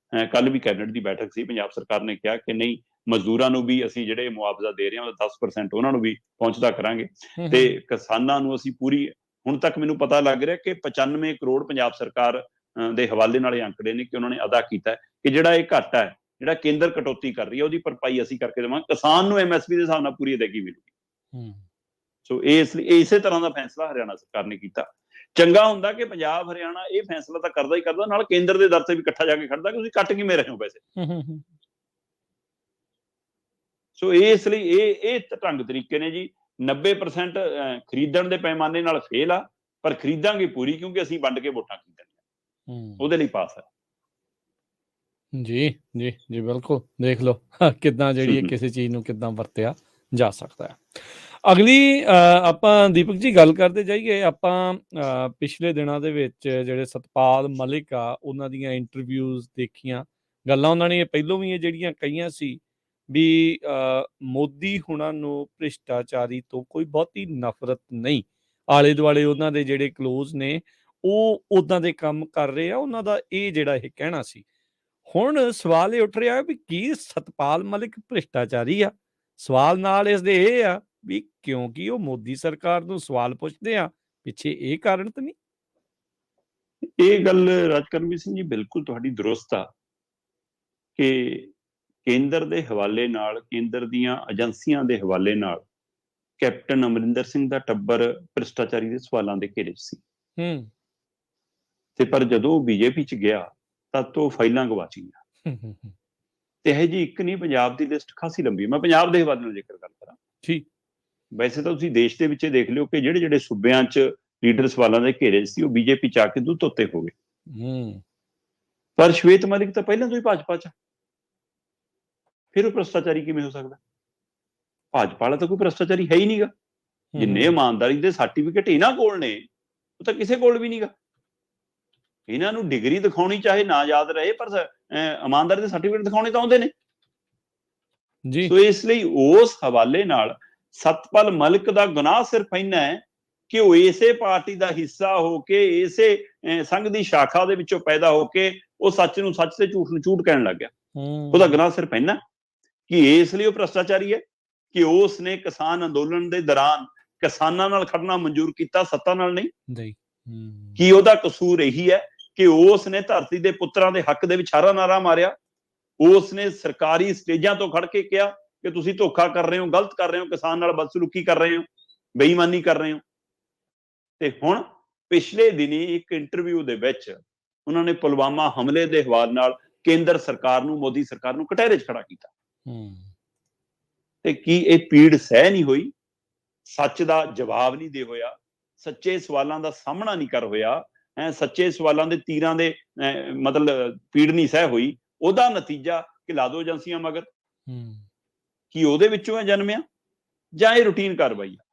Speaker 2: ਕੱਲ ਵੀ ਕੈਬਨਿਟ ਦੀ ਬੈਠਕ ਸੀ, ਪੰਜਾਬ ਸਰਕਾਰ ਨੇ ਕਿਹਾ ਕਿ ਨਹੀਂ, ਮਜ਼ਦੂਰਾਂ ਨੂੰ ਵੀ ਅਸੀਂ ਜਿਹੜੇ ਮੁਆਵਜ਼ਾ ਦੇ ਰਹੇ ਹਾਂ ਉਹਦਾ 10% ਉਹਨਾਂ ਨੂੰ ਵੀ ਪਹੁੰਚਦਾ ਕਰਾਂਗੇ, ਤੇ ਕਿਸਾਨਾਂ ਨੂੰ ਅਸੀਂ ਪੂਰੀ, ਹੁਣ ਤੱਕ ਮੈਨੂੰ ਪਤਾ ਲੱਗ ਰਿਹਾ ਕਿ 95 ਕਰੋੜ ਪੰਜਾਬ ਸਰਕਾਰ ਦੇ ਹਵਾਲੇ ਨਾਲ ਇਹ ਅੰਕੜੇ ਨੇ ਕਿ ਉਹਨਾਂ ਨੇ ਅਦਾ ਕੀਤਾ ਕਿ ਜਿਹੜਾ ਇਹ ਘਾਟਾ ਹੈ, ਜਿਹੜਾ ਕੇਂਦਰ ਕਟੌਤੀ ਕਰ ਰਹੀ ਹੈ, ਉਹਦੀ ਭਰਪਾਈ ਅਸੀਂ ਕਰਕੇ ਦੇਵਾਂਗੇ, ਕਿਸਾਨ ਨੂੰ MSP ਦੇ ਹਿਸਾਬ ਨਾਲ ਪੂਰੀ ਅਦਾਇਗੀ ਮਿਲੂਗੀ। ਸੋ ਇਸ ਲਈ ਇਸੇ ਤਰ੍ਹਾਂ ਦਾ ਫੈਸਲਾ ਹਰਿਆਣਾ ਸਰਕਾਰ ਨੇ ਕੀਤਾ। ਚੰਗਾ ਹੁੰਦਾ ਕਿ ਪੰਜਾਬ ਹਰਿਆਣਾ ਇਹ ਫੈਸਲਾ ਤਾਂ ਕਰਦਾ ਹੀ ਕਰਦਾ, ਨਾਲ ਕੇਂਦਰ ਦੇ ਦਰ ਤੇ ਵੀ ਇਕੱਠਾ ਜਾ ਕੇ ਖੜਦਾ ਕਿ ਤੁਸੀਂ ਕੱਟ ਕਿਵੇਂ ਰਹੇ ਹੋ ਪੈਸੇ। ਸੋ ਇਸ ਲਈ ਇਹ ਢੰਗ ਤਰੀਕੇ ਨੇ ਜੀ। 90% ਖਰੀਦਣ ਦੇ ਪੈਮਾਨੇ ਨਾਲ ਫੇਲ ਆ, ਪਰ ਖਰੀਦਾਂਗੇ ਪੂਰੀ, ਕਿਉਂਕਿ ਅਸੀਂ ਵੰਡ ਕੇ ਵੋਟਾਂ ਖਰੀਦਣੀਆਂ, ਉਹਦੇ ਲਈ ਪਾਸ ਹੈ।
Speaker 1: ਜੀ ਜੀ ਜੀ, ਬਿਲਕੁਲ। ਦੇਖ ਲਓ ਕਿੱਦਾਂ ਜਿਹੜੀ ਕਿਸੇ ਚੀਜ਼ ਨੂੰ ਕਿੱਦਾਂ ਵਰਤਿਆ ਜਾ ਸਕਦਾ ਹੈ। ਅਗਲੀ ਆਪਾਂ ਦੀਪਕ ਜੀ ਗੱਲ ਕਰਦੇ ਜਾਈਏ। ਆਪਾਂ ਪਿਛਲੇ ਦਿਨਾਂ ਦੇ ਵਿੱਚ ਜਿਹੜੇ ਸਤਪਾਲ ਮਲਿਕ ਆ ਉਹਨਾਂ ਦੀਆਂ ਇੰਟਰਵਿਊਜ਼ ਦੇਖੀਆਂ, ਗੱਲਾਂ ਉਹਨਾਂ ਨੇ ਪਹਿਲੋਂ ਵੀ ਇਹ ਜਿਹੜੀਆਂ ਕਹੀਆਂ ਸੀ ਵੀ ਮੋਦੀ ਹੁਣਾਂ ਨੂੰ ਭ੍ਰਿਸ਼ਟਾਚਾਰੀ ਤੋਂ ਕੋਈ ਬਹੁਤੀ ਨਫ਼ਰਤ ਨਹੀਂ, ਆਲੇ ਦੁਆਲੇ ਉਹਨਾਂ ਦੇ ਜਿਹੜੇ ਕਲੋਜ਼ ਨੇ ਉਹ ਉੱਦਾਂ ਦੇ ਕੰਮ ਕਰ ਰਹੇ ਆ, ਉਹਨਾਂ ਦਾ ਇਹ ਜਿਹੜਾ ਇਹ ਕਹਿਣਾ ਸੀ। ਹੁਣ ਸਵਾਲ ਇਹ ਉੱਠ ਰਿਹਾ ਵੀ ਕੀ ਸਤਪਾਲ ਮਲਿਕ ਭ੍ਰਿਸ਼ਟਾਚਾਰੀ ਆ? ਸਵਾਲ ਨਾਲ ਇਸ ਦੇ ਇਹ ਆ ਵੀ ਕਿਉਂਕਿ ਉਹ ਮੋਦੀ ਸਰਕਾਰ ਨੂੰ ਸਵਾਲ ਪੁੱਛਦੇ ਆ, ਪਿੱਛੇ ਇਹ ਕਾਰਨ ਤਾਂ ਨਹੀਂ?
Speaker 2: ਇਹ ਗੱਲ ਰਾਜਕਰਮਵੀਰ ਸਿੰਘ ਜੀ ਬਿਲਕੁਲ ਤੁਹਾਡੀ ਦਰੁਸਤ ਆ ਕਿ ਕੇਂਦਰ ਦੇ ਹਵਾਲੇ ਨਾਲ, ਕੇਂਦਰ ਦੀਆਂ ਏਜੰਸੀਆਂ ਦੇ ਹਵਾਲੇ ਨਾਲ ਕੈਪਟਨ ਅਮਰਿੰਦਰ ਸਿੰਘ ਦਾ ਟੱਬਰ ਭ੍ਰਿਸ਼ਟਾਚਾਰੀ ਦੇ ਸਵਾਲਾਂ ਦੇ ਘੇਰੇ 'ਚ ਸੀ। ਤੇ ਪਰ ਜਦੋਂ ਉਹ ਬੀਜੇਪੀ 'ਚ ਗਿਆ ਤਾਂ ਤੋਂ ਫਾਈਲਾਂ ਗਵਾਚ ਗਈਆਂ। ਤੇ ਇਹ ਜੀ ਇੱਕ ਨਹੀਂ, ਪੰਜਾਬ ਦੀ ਲਿਸਟ ਖਾਸੀ ਲੰਬੀ। ਮੈਂ ਪੰਜਾਬ ਦੇ ਹਵਾਲੇ ਨਾਲ ਜੇਕਰ ਗੱਲ ਕਰਾਂ,
Speaker 1: ਠੀਕ,
Speaker 2: ਵੈਸੇ ਤਾਂ ਤੁਸੀਂ ਦੇਸ਼ ਦੇ ਵਿੱਚ ਦੇਖ ਲਿਓ ਕਿ ਜਿਹੜੇ ਜਿਹੜੇ ਸੂਬਿਆਂ 'ਚ ਲੀਡਰ ਸਵਾਲਾਂ ਦੇ ਘੇਰੇ 'ਚ ਸੀ ਉਹ ਬੀਜੇਪੀ 'ਚ ਆ ਕੇ ਦੁੱਧ ਧੋਤੇ ਹੋ ਗਏ। ਪਰ ਸ਼ਵੇਤ ਮਲਿਕ ਤਾਂ ਪਹਿਲਾਂ ਤੋਂ ਹੀ ਭਾਜਪਾ 'ਚ, ਫਿਰ ਉਹ ਭ੍ਰਿਸ਼ਟਾਚਾਰੀ ਕਿਵੇਂ ਹੋ ਸਕਦਾ? ਭਾਜਪਾ ਵਾਲਾ ਤਾਂ ਕੋਈ ਭ੍ਰਿਸ਼ਟਾਚਾਰੀ ਹੈ ਹੀ ਨਹੀਂਗਾ। ਜਿੰਨੇ ਇਮਾਨਦਾਰੀ ਦੇ ਸਰਟੀਫਿਕੇਟ ਇਹਨਾਂ ਕੋਲ ਨੇ ਉਹ ਤਾਂ ਕਿਸੇ ਕੋਲ ਵੀ ਨਹੀਂਗਾ। ਇਹਨਾਂ ਨੂੰ ਡਿਗਰੀ ਦਿਖਾਉਣੀ ਚਾਹੇ ਨਾ ਯਾਦ ਰਹੇ, ਪਰ ਇਮਾਨਦਾਰੀ ਦੇ ਸਰਟੀਫਿਕੇਟ ਦਿਖਾਉਣੇ ਤਾਂ ਆਉਂਦੇ ਨੇ ਜੀ। ਸੋ ਇਸ ਲਈ ਉਸ ਹਵਾਲੇ ਨਾਲ ਸਤਪਾਲ ਮਲਿਕ ਦਾ ਗੁਨਾਹ ਸਿਰਫ ਇੰਨਾ ਹੈ ਕਿ ਉਹ ਇਸੇ ਪਾਰਟੀ ਦਾ ਹਿੱਸਾ ਹੋ ਕੇ, ਇਸੇ ਸੰਘ ਦੀ ਸ਼ਾਖਾ ਦੇ ਵਿੱਚੋਂ ਪੈਦਾ ਹੋ ਕੇ ਉਹ ਸੱਚ ਨੂੰ ਸੱਚ ਤੇ ਝੂਠ ਨੂੰ ਝੂਠ ਕਹਿਣ ਲੱਗ ਗਿਆ। ਉਹਦਾ ਗੁਨਾਹ ਸਿਰਫ ਇੰਨਾ ਕਿ ਇਸ ਲਈ ਉਹ ਭ੍ਰਿਸ਼ਟਾਚਾਰੀ ਹੈ ਕਿ ਉਸ ਨੇ ਕਿਸਾਨ ਅੰਦੋਲਨ ਦੇ ਦੌਰਾਨ ਕਿਸਾਨਾਂ ਨਾਲ ਖੜਨਾ ਮਨਜ਼ੂਰ ਕੀਤਾ, ਸੱਤਾ ਨਾਲ ਨਹੀਂ। ਕੀ ਉਹਦਾ ਕਸੂਰ ਇਹੀ ਹੈ ਕਿ ਉਸ ਨੇ ਧਰਤੀ ਦੇ ਪੁੱਤਰਾਂ ਦੇ ਹੱਕ ਦੇ ਵਿੱਚ ਹਾਰਾ ਨਾਰਾ ਮਾਰਿਆ? ਉਸ ਨੇ ਸਰਕਾਰੀ ਸਟੇਜਾਂ ਤੋਂ ਖੜ ਕੇ ਕਿਹਾ ਕਿ ਤੁਸੀਂ ਧੋਖਾ ਕਰ ਰਹੇ ਹੋ, ਗਲਤ ਕਰ ਰਹੇ ਹੋ, ਕਿਸਾਨ ਨਾਲ ਬਦਸਲੂਕੀ ਕਰ ਰਹੇ ਹੋ, ਬੇਈਮਾਨੀ ਕਰ ਰਹੇ ਹੋ। ਤੇ ਹੁਣ ਪਿਛਲੇ ਦਿਨੀ ਇੱਕ ਇੰਟਰਵਿਊ ਦੇ ਵਿੱਚ ਉਹਨਾਂ ਨੇ ਪੁਲਵਾਮਾ ਹਮਲੇ ਦੇ ਹਵਾਲੇ ਨਾਲ ਕੇਂਦਰ ਸਰਕਾਰ ਨੂੰ, ਮੋਦੀ ਸਰਕਾਰ ਨੂੰ ਕਟਹਿਰੇ 'ਚ ਖੜਾ ਕੀਤਾ। ਤੇ ਕੀ ਇਹ ਪੀੜ ਸਹਿ ਨਹੀਂ ਹੋਈ? ਸੱਚ ਦਾ ਜਵਾਬ ਨਹੀਂ ਦੇ ਹੋਇਆ, ਸੱਚੇ ਸਵਾਲਾਂ ਦਾ ਸਾਹਮਣਾ ਨਹੀਂ ਕਰ ਹੋਇਆ, ਸੱਚੇ ਸਵਾਲਾਂ ਦੇ ਤੀਰਾਂ ਦੇ ਮਤਲਬ ਪੀੜ ਨਹੀਂ ਸਹਿ ਹੋਈ। ਉਹਦਾ ਨਤੀਜਾ ਕਿ ਲਾ ਦੋ ਏਜੰਸੀਆਂ ਮਗਰ। ਕੀ ਉਹਦੇ ਵਿੱਚੋਂ ਜਨਮਿਆ ਜਾਂ ਇਹ ਰੂਟੀਨ ਕਾਰਵਾਈ ਆ?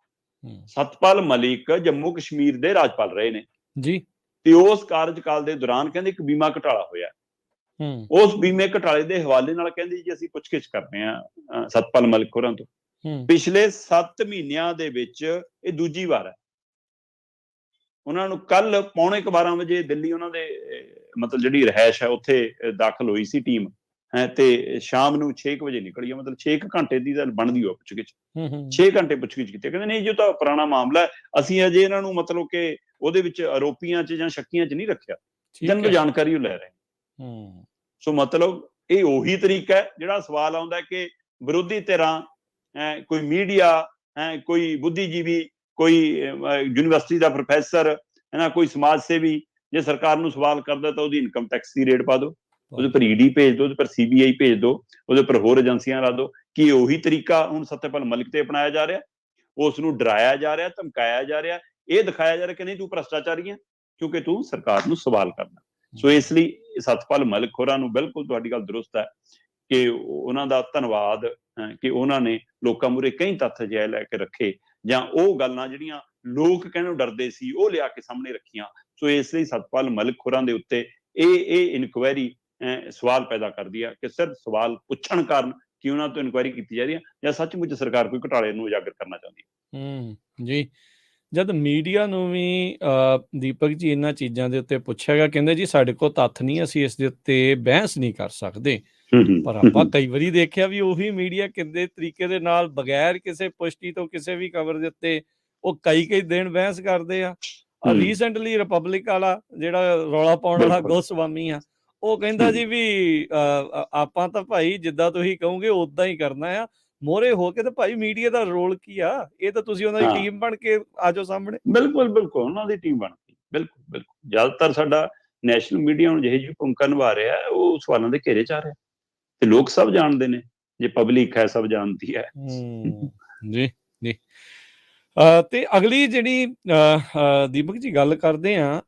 Speaker 2: ਸਤਪਾਲ ਮਲਿਕ ਜੰਮੂ ਕਸ਼ਮੀਰ ਦੇ ਰਾਜਪਾਲ ਰਹੇ ਨੇ ਜੀ, ਤੇ ਉਸ ਕਾਰਜਕਾਲ ਦੇ ਦੌਰਾਨ ਕਹਿੰਦੇ ਇੱਕ ਬੀਮਾ ਘੁਟਾਲਾ ਹੋਇਆ। ਉਸ ਬੀਮੇ ਘੁਟਾਲੇ ਦੇ ਹਵਾਲੇ ਨਾਲ ਕਹਿੰਦੇ ਜੀ ਅਸੀਂ ਪੁੱਛਗਿੱਛ ਕਰਦੇ ਹਾਂ ਸਤਪਾਲ ਮਲਿਕ ਹੋਰਾਂ ਤੋਂ। ਪਿਛਲੇ 7 ਮਹੀਨਿਆਂ ਦੇ ਵਿੱਚ ਇਹ ਦੂਜੀ ਵਾਰ ਹੈ। ਉਹਨਾਂ ਨੂੰ ਕੱਲ ਪੌਣੇ 12 ਵਜੇ ਦਿੱਲੀ ਉਹਨਾਂ ਦੇ ਮਤਲਬ ਜਿਹੜੀ ਰਿਹਾਇਸ਼ ਹੈ ਉੱਥੇ ਦਾਖਲ ਹੋਈ ਸੀ ਟੀਮ, ਤੇ ਸ਼ਾਮ ਨੂੰ 6 ਵਜੇ ਨਿਕਲੀ ਹੈ। ਮਤਲਬ 6 ਘੰਟੇ ਦੀ ਤਾਂ ਬਣਦੀ ਹੋ ਪੁੱਛਗਿੱਛ। 6 ਘੰਟੇ ਪੁੱਛਗਿੱਛ ਕੀਤੀ। ਕਹਿੰਦੇ ਨਹੀਂ ਜੀ ਉਹ ਤਾਂ ਪੁਰਾਣਾ ਮਾਮਲਾ ਹੈ, ਅਸੀਂ ਅਜੇ ਇਹਨਾਂ ਨੂੰ ਮਤਲਬ ਕਿ ਉਹਦੇ ਵਿੱਚ ਆਰੋਪੀਆਂ 'ਚ ਜਾਂ ਸ਼ੱਕੀਆਂ 'ਚ ਨਹੀਂ ਰੱਖਿਆ, ਜਨਰਲ ਜਾਣਕਾਰੀ ਉਹ ਲੈ ਰਹੇ। ਸੋ ਮਤਲਬ ਇਹ ਉਹੀ ਤਰੀਕਾ ਹੈ ਜਿਹੜਾ ਸਵਾਲ ਆਉਂਦਾ ਕਿ ਵਿਰੋਧੀ ਧਿਰਾਂ, ਕੋਈ ਮੀਡੀਆ, ਕੋਈ ਬੁੱਧੀਜੀਵੀ, ਕੋਈ ਯੂਨੀਵਰਸਿਟੀ ਦਾ ਪ੍ਰੋਫੈਸਰ, ਕੋਈ ਸਮਾਜ ਸੇਵੀ ਜੇ ਸਰਕਾਰ ਨੂੰ ਸਵਾਲ ਕਰਦਾ ਤਾਂ ਉਹਦੀ ਇਨਕਮ ਟੈਕਸ ਦੀ ਰੇਡ ਪਾ ਦਿਓ, ਉਹਦੇ ਪਰ ਈਡੀ ਭੇਜ ਦਿਓ, ਉਹਦੇ ਪਰ CBI ਭੇਜ ਦਿਓ, ਉਹਦੇ ਪਰ ਹੋਰ ਏਜੰਸੀਆਂ ਲਾ ਦਿਓ। ਕੀ ਉਹੀ ਤਰੀਕਾ ਹੁਣ ਸਤਪਾਲ ਮਲਿਕ ਤੇ ਅਪਣਾਇਆ ਜਾ ਰਿਹਾ? ਉਸ ਨੂੰ ਡਰਾਇਆ ਜਾ ਰਿਹਾ, ਧਮਕਾਇਆ ਜਾ ਰਿਹਾ, ਇਹ ਦਿਖਾਇਆ ਜਾ ਰਿਹਾ ਕਿ ਨਹੀਂ ਤੂੰ ਭ੍ਰਿਸ਼ਟਾਚਾਰੀ ਹੈ ਕਿਉਂਕਿ ਤੂੰ ਸਰਕਾਰ ਨੂੰ ਸਵਾਲ ਕਰਨਾ। ਸੋ ਇਸ ਲਈ ਸਤਪਾਲ ਮਲਿਕ ਹੋਰਾਂ ਨੂੰ ਬਿਲਕੁਲ ਤੁਹਾਡੀ ਗੱਲ ਦਰੁਸਤ ਹੈ ਕਿ ਉਹਨਾਂ ਦਾ ਧੰਨਵਾਦ ਕਿ ਉਹਨਾਂ ਨੇ ਲੋਕਾਂ ਮੂਹਰੇ ਕਈ ਤੱਥ ਅਜਿਹੇ ਲੈ ਕੇ ਰੱਖੇ, ਜਾਂ ਉਹ ਗੱਲਾਂ ਜਿਹੜੀਆਂ ਲੋਕ ਕਹਿਣੋਂ ਡਰਦੇ ਸੀ ਉਹ ਲਿਆ ਕੇ ਸਾਹਮਣੇ ਰੱਖੀਆਂ। ਸੋ ਇਸ ਲਈ ਸਤਪਾਲ ਮਲਿਕ ਹੋਰਾਂ ਦੇ ਉੱਤੇ ਇਹ ਇਨਕੁਆਇਰੀ ਸਵਾਲ ਪੈਦਾ ਕਰਦੀ ਹੈ ਕਿ ਸਿਰਫ ਸਵਾਲ ਪੁੱਛਣ ਕਾਰਨ ਕਿ ਉਹਨਾਂ ਤੋਂ ਇਨਕੁਆਇਰੀ ਕੀਤੀ ਜਾ ਰਹੀ ਹੈ ਜਾਂ ਸੱਚਮੁੱਚ ਸਰਕਾਰ ਕੋਈ ਘੁਟਾਲੇ ਨੂੰ ਉਜਾਗਰ ਕਰਨਾ ਚਾਹੁੰਦੀ ਹੈ।
Speaker 1: ਜੀ, ਜਦ ਮੀਡੀਆ ਨੂੰ ਵੀ ਦੀਪਕ ਜੀ ਇਹਨਾਂ ਚੀਜ਼ਾਂ ਦੇ ਉੱਤੇ ਪੁੱਛਿਆ ਗਿਆ, ਕਹਿੰਦੇ ਜੀ ਸਾਡੇ ਕੋਲ ਤੱਥ ਨਹੀਂ, ਅਸੀਂ ਇਸ ਦੇ ਉੱਤੇ ਬਹਿਸ ਨਹੀਂ ਕਰ ਸਕਦੇ। ਪਰ ਆਪਾਂ ਕਈ ਵਾਰੀ ਦੇਖਿਆ ਵੀ ਉਹੀ ਮੀਡੀਆ ਕਿੰਨੇ ਤਰੀਕੇ ਦੇ ਨਾਲ ਬਗੈਰ ਕਿਸੇ ਪੁਸ਼ਟੀ ਤੋਂ ਕਿਸੇ ਵੀ ਖਬਰ ਦੇ ਉੱਤੇ ਉਹ ਕਈ ਦਿਨ ਬਹਿਸ ਕਰਦੇ ਆ। ਰੀਸੈਂਟਲੀ ਰਿਪਬਲਿਕ ਵਾਲਾ ਜਿਹੜਾ ਰੌਲਾ ਪਾਉਣ ਵਾਲਾ ਗੋਸਵਾਮੀ ਆ, ਉਹ ਕਹਿੰਦਾ ਜੀ ਵੀ ਆਪਾਂ ਤਾਂ ਭਾਈ ਜਿੱਦਾਂ ਤੁਸੀਂ ਕਹੋਗੇ ਉਦਾਂ ਹੀ ਕਰਨਾ ਆ, ਮੋਹਰੇ ਹੋ ਕੇ। ਤਾਂ ਭਾਈ ਮੀਡੀਆ ਦਾ ਰੋਲ ਕੀ ਆ? ਇਹ ਤਾਂ ਤੁਸੀਂ ਉਹਨਾਂ ਦੀ ਟੀਮ ਬਣ ਕੇ ਆ ਜਾਓ ਸਾਹਮਣੇ।
Speaker 2: ਬਿਲਕੁਲ ਬਿਲਕੁਲ ਉਹਨਾਂ ਦੀ ਟੀਮ ਬਣ ਗਈ। ਬਿਲਕੁਲ ਬਿਲਕੁਲ ਜ਼ਿਆਦਾਤਰ ਸਾਡਾ ਨੈਸ਼ਨਲ ਮੀਡੀਆ ਹੁਣ ਜਿਹੀ ਭੂਮਿਕਾ ਨਿਭਾ ਰਿਹਾ ਉਹ ਸਵਾਲਾਂ ਦੇ ਘੇਰੇ 'ਚ ਆ ਰਿਹਾ, ਤੇ ਲੋਕ ਸਭ ਜਾਣਦੇ ਨੇ, ਜੇ ਪਬਲਿਕ ਹੈ ਸਭ ਜਾਣਦੀ ਹੈ।
Speaker 1: ਜੀ ਜੀ। ਤੇ ਅਗਲੀ ਜਿਹੜੀ ਦੀਪਕ ਜੀ ਗੱਲ ਕਰਦੇ ਆ,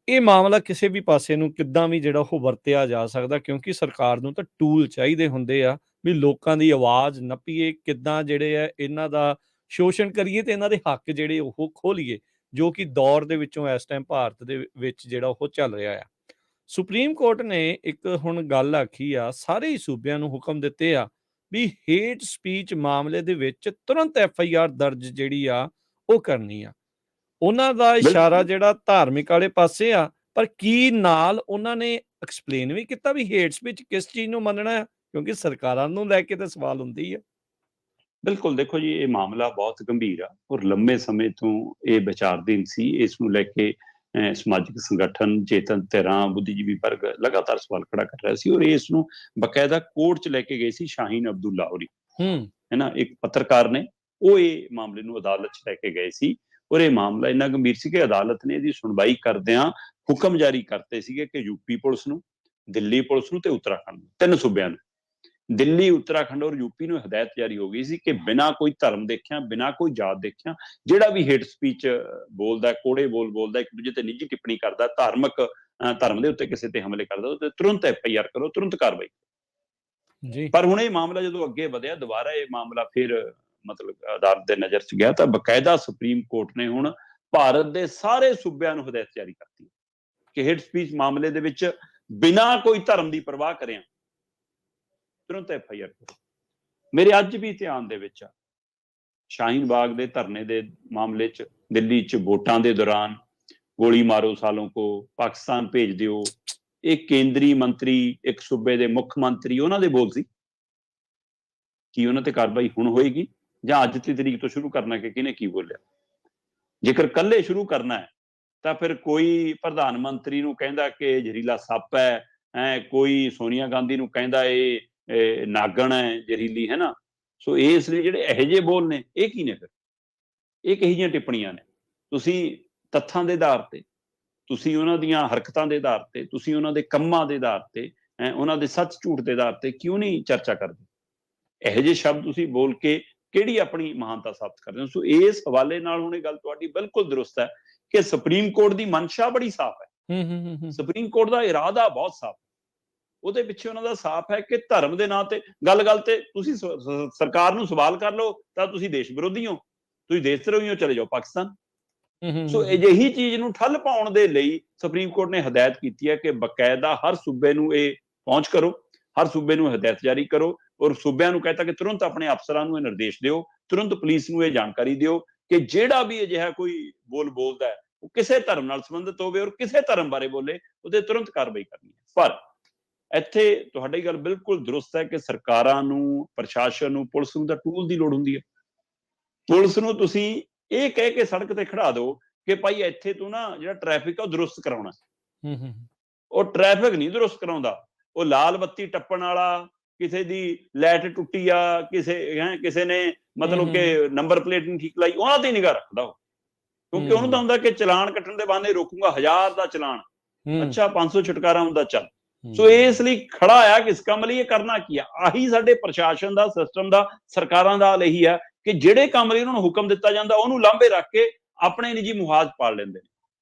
Speaker 1: ਇਹ ਮਾਮਲਾ ਕਿਸੇ ਵੀ ਪਾਸੇ ਨੂੰ ਕਿੱਦਾਂ ਵੀ ਜਿਹੜਾ ਉਹ ਵਰਤਿਆ ਜਾ ਸਕਦਾ, ਕਿਉਂਕਿ ਸਰਕਾਰ ਨੂੰ ਤਾਂ ਟੂਲ ਚਾਹੀਦੇ ਹੁੰਦੇ ਆ ਵੀ ਲੋਕਾਂ ਦੀ ਆਵਾਜ਼ ਨੱਪੀਏ, ਕਿੱਦਾਂ ਜਿਹੜੇ ਆ ਇਹਨਾਂ ਦਾ ਸ਼ੋਸ਼ਣ ਕਰੀਏ ਤੇ ਇਹਨਾਂ ਦੇ ਹੱਕ ਜਿਹੜੇ ਉਹ ਖੋਹ ਲਈਏ, ਜੋ ਕਿ ਦੌਰ ਦੇ ਵਿੱਚੋਂ ਇਸ ਟਾਈਮ ਭਾਰਤ ਦੇ ਵਿੱਚ ਜਿਹੜਾ ਉਹ ਚੱਲ ਰਿਹਾ ਆ। ਸੁਪਰੀਮ ਕੋਰਟ ਨੇ ਇੱਕ ਹੁਣ ਗੱਲ ਆਖੀ ਆ, ਸਾਰੇ ਹੀ ਸੂਬਿਆਂ ਨੂੰ ਹੁਕਮ ਦਿੱਤੇ ਆ ਵੀ ਹੇਟ ਸਪੀਚ ਮਾਮਲੇ ਦੇ ਵਿੱਚ ਤੁਰੰਤ FIR ਦਰਜ ਜਿਹੜੀ ਆ ਉਹ ਕਰਨੀ ਆ। ਉਹਨਾਂ ਦਾ ਇਸ਼ਾਰਾ ਜਿਹੜਾ ਧਾਰਮਿਕ ਵਾਲੇ ਪਾਸੇ ਆ, ਪਰ ਕੀ ਨਾਲ ਉਹਨਾਂ ਨੇ ਐਕਸਪਲੇਨ ਵੀ ਕੀਤਾ ਵੀ ਹੇਟ ਸਪੀਚ ਕਿਸ ਚੀਜ਼ ਨੂੰ ਮੰਨਣਾ ਆ, ਕਿਉਂਕਿ ਸਰਕਾਰਾਂ ਨੂੰ ਲੈ ਕੇ ਤਾਂ ਸਵਾਲ ਹੁੰਦੀ ਆ।
Speaker 2: ਬਿਲਕੁਲ, ਦੇਖੋ ਜੀ, ਇਹ ਮਾਮਲਾ ਬਹੁਤ ਗੰਭੀਰ ਆ ਔਰ ਲੰਮੇ ਸਮੇਂ ਤੋਂ ਇਹ ਵਿਚਾਰਧੀਨ ਸੀ। ਇਸ ਨੂੰ ਲੈ ਕੇ ਸਮਾਜਿਕ ਸੰਗਠਨ, ਚੇਤਨ ਧਿਰਾਂ, ਬੁੱਧੀਜੀਵੀ ਵਰਗ ਲਗਾਤਾਰ ਸਵਾਲ ਖੜਾ ਕਰ ਰਿਹਾ ਸੀ ਔਰ ਇਸ ਨੂੰ ਬਕਾਇਦਾ ਕੋਰਟ 'ਚ ਲੈ ਕੇ ਗਏ ਸੀ ਸ਼ਾਹੀਨ ਅਬਦੁੱਲਾ ਹੋਰੀ, ਹੈ ਨਾ, ਇੱਕ ਪੱਤਰਕਾਰ ਨੇ। ਉਹ ਇਹ ਮਾਮਲੇ ਨੂੰ ਅਦਾਲਤ 'ਚ ਲੈ ਕੇ ਗਏ ਸੀ ਔਰ ਇਹ ਮਾਮਲਾ ਇੰਨਾ ਗੰਭੀਰ ਸੀ ਕਿ ਅਦਾਲਤ ਨੇ ਇਹਦੀ ਸੁਣਵਾਈ ਕਰਦਿਆਂ ਹੁਕਮ ਜਾਰੀ ਕਰਤੇ ਸੀਗੇ ਕਿ ਯੂਪੀ ਪੁਲਿਸ ਨੂੰ, ਦਿੱਲੀ ਪੁਲਿਸ ਨੂੰ ਤੇ ਉੱਤਰਾਖੰਡ ਨੂੰ, 3 ਸੂਬਿਆਂ ਨੂੰ, ਦਿੱਲੀ, ਉੱਤਰਾਖੰਡ ਔਰ ਯੂਪੀ ਨੂੰ ਹਦਾਇਤ ਜਾਰੀ ਹੋ ਗਈ ਸੀ ਕਿ ਬਿਨਾਂ ਕੋਈ ਧਰਮ ਦੇਖਿਆ, ਬਿਨਾਂ ਕੋਈ ਜਾਤ ਦੇਖਿਆ, ਜਿਹੜਾ ਵੀ ਹੇਟ ਸਪੀਚ ਬੋਲਦਾ, ਕੋੜੇ ਬੋਲ ਬੋਲਦਾ, ਇੱਕ ਦੂਜੇ ਤੇ ਨਿੱਜੀ ਟਿੱਪਣੀ ਕਰਦਾ, ਧਾਰਮਿਕ ਧਰਮ ਦੇ ਉੱਤੇ ਕਿਸੇ ਤੇ ਹਮਲੇ ਕਰਦਾ, ਉਹ ਤੇ ਤੁਰੰਤ FIR ਕਰੋ, ਤੁਰੰਤ ਕਾਰਵਾਈ ਜੀ। ਪਰ ਹੁਣ ਇਹ ਮਾਮਲਾ ਜਦੋਂ ਅੱਗੇ ਵਧਿਆ, ਦੁਬਾਰਾ ਇਹ ਮਾਮਲਾ ਫਿਰ ਮਤਲਬ ਅਦਾਲਤ ਦੇ ਨਜ਼ਰ 'ਚ ਗਿਆ ਤਾਂ ਬਕਾਇਦਾ ਸੁਪਰੀਮ ਕੋਰਟ ਨੇ ਹੁਣ ਭਾਰਤ ਦੇ ਸਾਰੇ ਸੂਬਿਆਂ ਨੂੰ ਹਦਾਇਤ ਜਾਰੀ ਕਰਤੀ ਕਿ ਹੇਟ ਸਪੀਚ ਮਾਮਲੇ ਦੇ ਵਿੱਚ ਬਿਨਾਂ ਕੋਈ ਧਰਮ ਦੀ ਪਰਵਾਹ ਕਰਿਆ ਤੁਰੰਤ FIR ਕਰੋ। ਮੇਰੇ ਅੱਜ ਵੀ ਧਿਆਨ ਦੇ ਵਿੱਚ ਆ ਸ਼ਾਹੀਨ ਬਾਗ ਦੇ ਧਰਨੇ ਦੇ ਮਾਮਲੇ 'ਚ, ਦਿੱਲੀ 'ਚ ਵੋਟਾਂ ਦੇ ਦੌਰਾਨ ਗੋਲੀ ਮਾਰੋ ਸਾਲੋਂ ਕੋ, ਪਾਕਿਸਤਾਨ ਭੇਜ ਦਿਓ, ਇਹ ਕੇਂਦਰੀ ਮੰਤਰੀ, ਇੱਕ ਸੂਬੇ ਦੇ ਮੁੱਖ ਮੰਤਰੀ, ਉਹਨਾਂ ਦੇ ਬੋਲ ਸੀ। ਕੀ ਉਹਨਾਂ ਤੇ ਕਾਰਵਾਈ ਹੁਣ ਹੋਏਗੀ ਜਾਂ ਅੱਜ ਦੀ ਤਰੀਕ ਤੋਂ ਸ਼ੁਰੂ ਕਰਨਾ ਕਿ ਕਿਹਨੇ ਕੀ ਬੋਲਿਆ? ਜੇਕਰ ਕੱਲੇ ਸ਼ੁਰੂ ਕਰਨਾ ਹੈ ਤਾਂ ਫਿਰ ਕੋਈ ਪ੍ਰਧਾਨ ਮੰਤਰੀ ਨੂੰ ਕਹਿੰਦਾ ਕਿ ਜ਼ਹਿਰੀਲਾ ਸੱਪ ਹੈ, ਕੋਈ ਸੋਨੀਆ ਗਾਂਧੀ ਨੂੰ ਕਹਿੰਦਾ ਇਹ ਨਾਗਣ ਹੈ ਜ਼ਹਿਰੀਲੀ, ਹੈ ਨਾ। ਸੋ ਇਸ ਲਈ ਜਿਹੜੇ ਇਹੋ ਜਿਹੇ ਬੋਲ ਨੇ, ਇਹ ਕੀ ਨੇ? ਫਿਰ ਇਹ ਕਿਹੋ ਜਿਹੀਆਂ ਟਿੱਪਣੀਆਂ ਨੇ? ਤੁਸੀਂ ਤੱਥਾਂ ਦੇ ਆਧਾਰ ਤੇ, ਤੁਸੀਂ ਉਹਨਾਂ ਦੀਆਂ ਹਰਕਤਾਂ ਦੇ ਆਧਾਰ ਤੇ, ਤੁਸੀਂ ਉਹਨਾਂ ਦੇ ਕੰਮਾਂ ਦੇ ਆਧਾਰ ਤੇ, ਉਹਨਾਂ ਦੇ ਸੱਚ ਝੂਠ ਦੇ ਆਧਾਰ ਤੇ ਕਿਉਂ ਨਹੀਂ ਚਰਚਾ ਕਰਦੇ? ਇਹੋ ਜਿਹੇ ਸ਼ਬਦ ਤੁਸੀਂ ਬੋਲ ਕੇ ਕਿਹੜੀ ਆਪਣੀ ਮਹਾਨਤਾ ਸਾਬਤ ਕਰਦੇ ਹੋ? ਸੋ ਇਸ ਹਵਾਲੇ ਨਾਲ ਹੁਣ ਇਹ ਗੱਲ ਤੁਹਾਡੀ ਬਿਲਕੁਲ ਦਰੁਸਤ ਹੈ ਕਿ ਸੁਪਰੀਮ ਕੋਰਟ ਦੀ ਮਨਸ਼ਾ ਬੜੀ ਸਾਫ਼ ਹੈ। ਸੁਪਰੀਮ ਕੋਰਟ ਦਾ ਇਰਾਦਾ ਬਹੁਤ ਸਾਫ਼ ਹੈ। ਉਹਦੇ ਪਿੱਛੇ ਉਹਨਾਂ ਦਾ ਸਾਫ਼ ਹੈ ਕਿ ਧਰਮ ਦੇ ਨਾਂ ਤੇ ਗੱਲ ਤੇ ਤੁਸੀਂ ਸਰਕਾਰ ਨੂੰ ਸਵਾਲ ਕਰ ਲਓ ਤਾਂ ਤੁਸੀਂ ਦੇਸ਼ ਵਿਰੋਧੀ ਹੋ, ਤੁਸੀਂ ਦੇਸ਼ ਧਰੋਹੀ ਹੋ, ਚਲੇ ਜਾਓ ਪਾਕਿਸਤਾਨ। ਸੋ ਅਜਿਹੀ ਚੀਜ਼ ਨੂੰ ਠੱਲ ਪਾਉਣ ਦੇ ਲਈ ਸੁਪਰੀਮ ਕੋਰਟ ਨੇ ਹਦਾਇਤ ਕੀਤੀ ਹੈ ਕਿ ਬਕਾਇਦਾ ਹਰ ਸੂਬੇ ਨੂੰ ਇਹ ਪਹੁੰਚ ਕਰੋ, ਹਰ ਸੂਬੇ ਨੂੰ ਹਦਾਇਤ ਜਾਰੀ ਕਰੋ ਔਰ ਸੂਬਿਆਂ ਨੂੰ ਕਹਿਤਾ ਕਿ ਤੁਰੰਤ ਆਪਣੇ ਅਫਸਰਾਂ ਨੂੰ ਇਹ ਨਿਰਦੇਸ਼ ਦਿਓ, ਤੁਰੰਤ ਪੁਲਿਸ ਨੂੰ ਇਹ ਜਾਣਕਾਰੀ ਦਿਓ ਕਿ ਜਿਹੜਾ ਵੀ ਅਜਿਹਾ ਕੋਈ ਬੋਲਦਾ ਹੈ ਉਹ ਕਿਸੇ ਧਰਮ ਨਾਲ ਸੰਬੰਧਿਤ ਹੋਵੇ ਔਰ ਕਿਸੇ ਧਰਮ ਬਾਰੇ ਬੋਲੇ, ਉਹਦੇ ਤੁਰੰਤ ਕਾਰਵਾਈ ਕਰਨੀ ਹੈ। ਪਰ ਇੱਥੇ ਤੁਹਾਡੀ ਗੱਲ ਬਿਲਕੁਲ ਦਰੁਸਤ ਹੈ ਕਿ ਸਰਕਾਰਾਂ ਨੂੰ, ਪ੍ਰਸ਼ਾਸਨ ਨੂੰ, ਪੁਲਿਸ ਨੂੰ ਤਾਂ ਟੂਲ ਦੀ ਲੋੜ ਹੁੰਦੀ ਹੈ। ਪੁਲਿਸ ਨੂੰ ਤੁਸੀਂ ਇਹ ਕਹਿ ਕੇ ਸੜਕ ਤੇ ਖੜਾ ਦਿਓ ਕਿ ਭਾਈ ਇੱਥੇ ਤੂੰ ਨਾ ਜਿਹੜਾ ਟ੍ਰੈਫਿਕ ਆ ਉਹ ਦਰੁਸਤ ਕਰਾਉਣਾ। ਉਹ ਟ੍ਰੈਫਿਕ ਨਹੀਂ ਦਰੁਸਤ ਕਰਾਉਂਦਾ, ਉਹ ਲਾਲ ਬੱਤੀ ਟੱਪਣ ਵਾਲਾ, ਕਿਸੇ ਦੀ ਲਾਈਟ ਟੁੱਟੀ ਆ, ਕਿਸੇ ਨੇ ਮਤਲਬ ਕਿ ਨੰਬਰ ਪਲੇਟ ਨਹੀਂ ਠੀਕ ਲਾਈ, ਉਹਨਾਂ ਤੇ ਨਿਗਾਹ ਰੱਖਦਾ ਉਹ, ਕਿਉਂਕਿ ਉਹਨੂੰ ਤਾਂ ਹੁੰਦਾ ਕਿ ਚਲਾਨ ਕੱਟਣ ਦੇ ਬਹਾਨੇ ਰੋਕੂਗਾ, 1000 ਦਾ ਚਲਾਨ, ਅੱਛਾ 500 ਛੁਟਕਾਰਾ ਹੁੰਦਾ, ਚੱਲ। ਸੋ ਇਸ ਲਈ ਖੜਾ ਆ ਕਿਸ ਕੰਮ ਲਈ? ਇਹ ਕਰਨਾ ਕੀ ਆ? ਆਹੀ ਸਾਡੇ ਪ੍ਰਸ਼ਾਸਨ ਦਾ, ਸਿਸਟਮ ਦਾ, ਸਰਕਾਰਾਂ ਦਾ ਹਾਲ ਇਹੀ ਆ ਕਿ ਜਿਹੜੇ ਕੰਮ ਲਈ ਉਹਨਾਂ ਨੂੰ ਹੁਕਮ ਦਿੱਤਾ ਜਾਂਦਾ ਉਹਨੂੰ ਲਾਂਭੇ ਰੱਖ ਕੇ ਆਪਣੇ ਨਿੱਜੀ ਮੁਹਾਜ਼ ਪਾਲ ਲੈਂਦੇ ਨੇ।